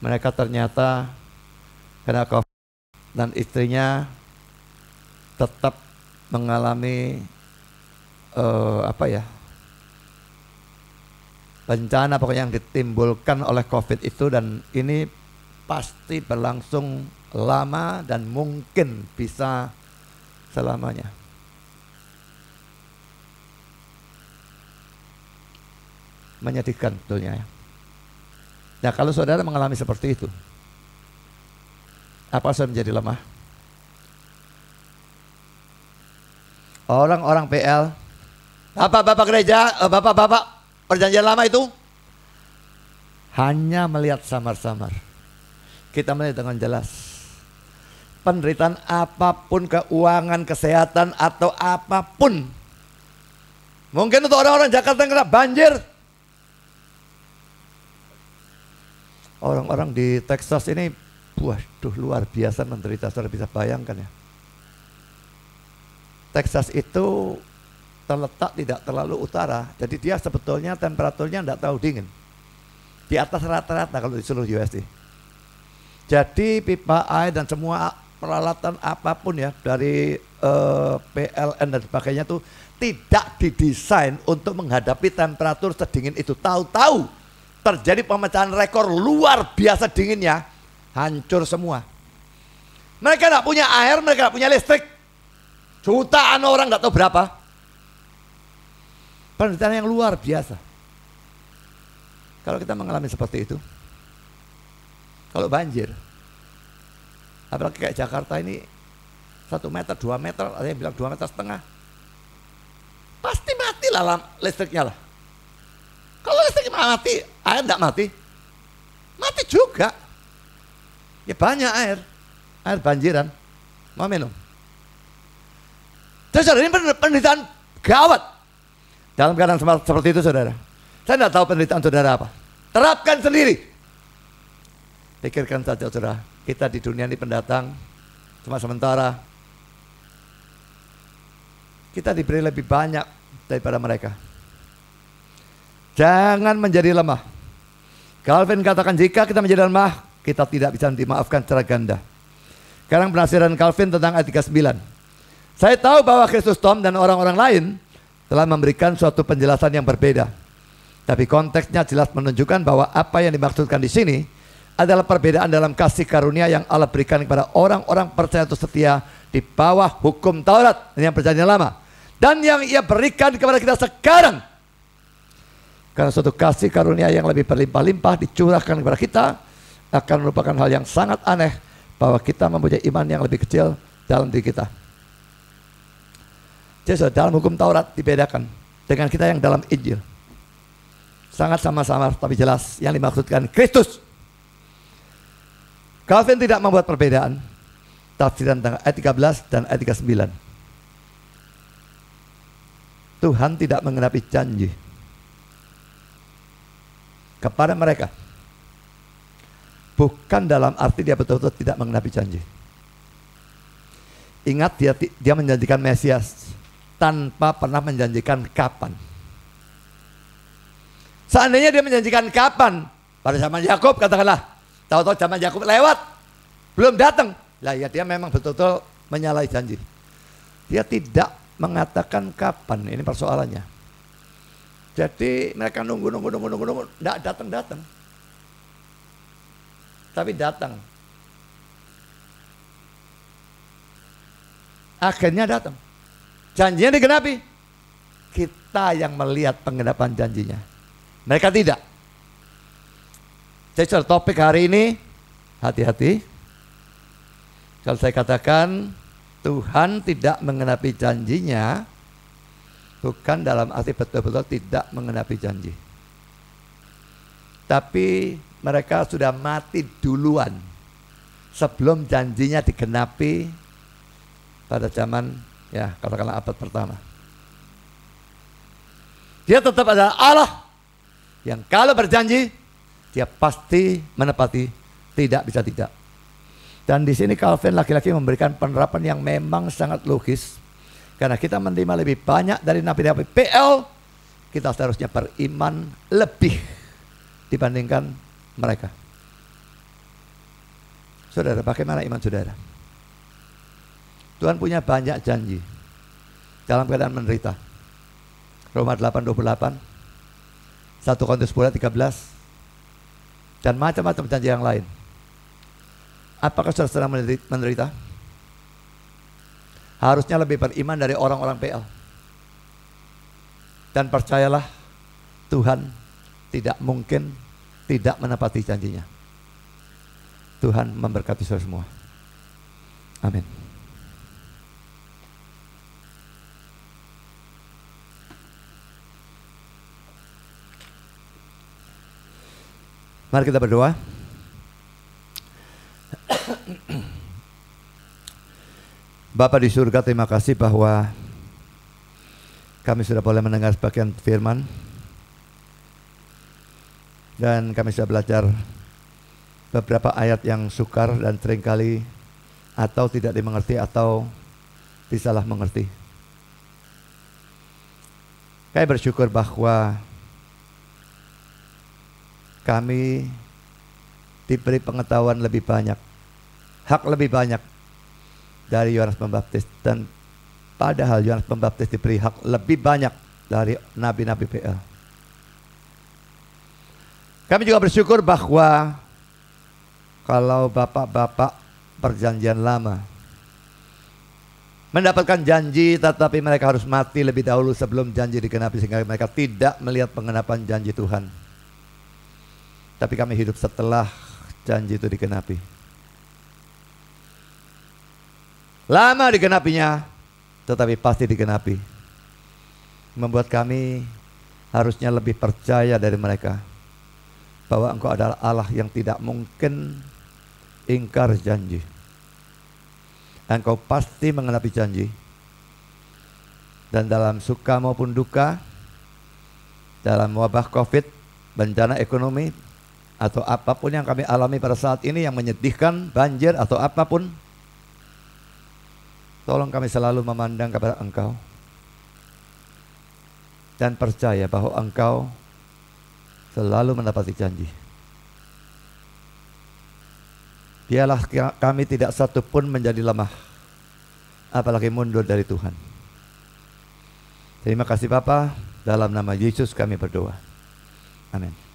Speaker 1: mereka ternyata kena COVID dan istrinya tetap mengalami bencana pokoknya yang ditimbulkan oleh COVID itu, dan ini pasti berlangsung lama dan mungkin bisa selamanya. Menyedihkan tentunya ya. Nah, kalau saudara mengalami seperti itu, apa saya menjadi lemah? Orang-orang PL, bapak-bapak gereja, bapak-bapak Perjanjian Lama itu hanya melihat samar-samar. Kita melihat dengan jelas. Penderitaan apapun, keuangan, kesehatan, atau apapun. Mungkin untuk orang-orang Jakarta yang kena banjir. Orang-orang di Texas ini, waduh luar biasa menderita. Saudara bisa bayangkan ya. Texas itu terletak tidak terlalu utara, jadi dia sebetulnya temperaturnya tidak terlalu dingin, di atas rata-rata kalau di seluruh USA. Jadi pipa air dan semua peralatan apapun ya dari PLN dan sebagainya itu tidak didesain untuk menghadapi temperatur sedingin itu. Tahu-tahu terjadi pemecahan rekor luar biasa dinginnya, hancur semua. Mereka tidak punya air, mereka tidak punya listrik. Jutaan orang tidak tahu berapa. Penderitaan yang luar biasa. Kalau kita mengalami seperti itu, kalau banjir, apalagi kayak Jakarta ini 1 meter, 2 meter, ada yang bilang 2,5 meter, pasti mati lah listriknya lah. Kalau listriknya mati, air tidak mati, mati juga. Ya banyak air banjiran, mau minum. Jadi saudara, ini penderitaan gawat. Dalam keadaan seperti itu saudara, saya tidak tahu penderitaan saudara apa. Terapkan sendiri. Pikirkan saja saudara, kita di dunia ini pendatang, cuma sementara. Kita diberi lebih banyak daripada mereka. Jangan menjadi lemah. Calvin katakan jika kita menjadi lemah, kita tidak bisa dimaafkan secara ganda. Sekarang penafsiran Calvin tentang ayat 39. Saya tahu bahwa Kristus Tom dan orang-orang lain telah memberikan suatu penjelasan yang berbeda. Tapi konteksnya jelas menunjukkan bahwa apa yang dimaksudkan di sini adalah perbedaan dalam kasih karunia yang Allah berikan kepada orang-orang percaya atau setia di bawah hukum Taurat yang Perjanjian Lama, dan yang Ia berikan kepada kita sekarang. Karena suatu kasih karunia yang lebih berlimpah-limpah dicurahkan kepada kita akan merupakan hal yang sangat aneh bahwa kita mempunyai iman yang lebih kecil dalam diri kita. Jadi dalam hukum Taurat dibedakan dengan kita yang dalam Injil. Sangat sama-sama tapi jelas yang dimaksudkan Kristus. Calvin tidak membuat perbedaan. Tafsiran tentang ayat 13 dan ayat 39. Tuhan tidak mengenapi janji kepada mereka. Bukan dalam arti dia betul-betul tidak mengenapi janji. Ingat dia menjanjikan Mesias tanpa pernah menjanjikan kapan. Seandainya dia menjanjikan kapan, pada zaman Yakub katakanlah, tahu-tahu zaman Yakub lewat, belum datang, lah ya dia memang betul-betul menyalahi janji. Dia tidak mengatakan kapan, ini persoalannya. Jadi mereka nunggu, tidak datang. Tapi datang. Akhirnya datang. Janjinya digenapi. Kita yang melihat penggenapan janjinya. Mereka tidak. Jadi topik hari ini, hati-hati. Kalau saya katakan Tuhan tidak menggenapi janjinya, bukan dalam arti betul-betul tidak menggenapi janji. Tapi mereka sudah mati duluan sebelum janjinya digenapi pada zaman, ya katakanlah abad pertama. Dia tetap adalah Allah yang kalau berjanji dia pasti menepati, tidak bisa tidak. Dan di sini Calvin laki-laki memberikan penerapan yang memang sangat logis. Karena kita menerima lebih banyak dari nabi-nabi PL, kita seharusnya beriman lebih dibandingkan mereka. Saudara, bagaimana iman saudara? Tuhan punya banyak janji dalam keadaan menderita. Roma 8:28, 1 Korintus 10:13, dan macam-macam janji yang lain. Apakah saudara sedang menderita? Harusnya lebih beriman dari orang-orang PL. Dan percayalah, Tuhan tidak mungkin tidak menepati janjinya. Tuhan memberkati saudara semua. Amin. Mari kita berdoa. Bapa di surga, terima kasih bahwa kami sudah boleh mendengar sebagian firman. Dan kami sudah belajar beberapa ayat yang sukar dan seringkali atau tidak dimengerti atau disalah mengerti. Kami bersyukur bahwa kami diberi pengetahuan lebih banyak, hak lebih banyak dari Yohanes Pembaptis, dan padahal Yohanes Pembaptis diberi hak lebih banyak dari nabi-nabi PL. Kami juga bersyukur bahwa kalau bapak-bapak perjanjian lama mendapatkan janji, tetapi mereka harus mati lebih dahulu sebelum janji digenapi, sehingga mereka tidak melihat pengenapan janji Tuhan. Tapi kami hidup setelah janji itu digenapi. Lama digenapinya, tetapi pasti digenapi. Membuat kami harusnya lebih percaya dari mereka bahwa Engkau adalah Allah yang tidak mungkin ingkar janji. Engkau pasti mengenapi janji. Dan dalam suka maupun duka, dalam wabah COVID, bencana ekonomi, atau apapun yang kami alami pada saat ini yang menyedihkan, banjir atau apapun, tolong kami selalu memandang kepada Engkau dan percaya bahwa Engkau selalu menepati janji. Biarlah kami tidak satu pun menjadi lemah, apalagi mundur dari Tuhan. Terima kasih Bapa, dalam nama Yesus kami berdoa. Amin.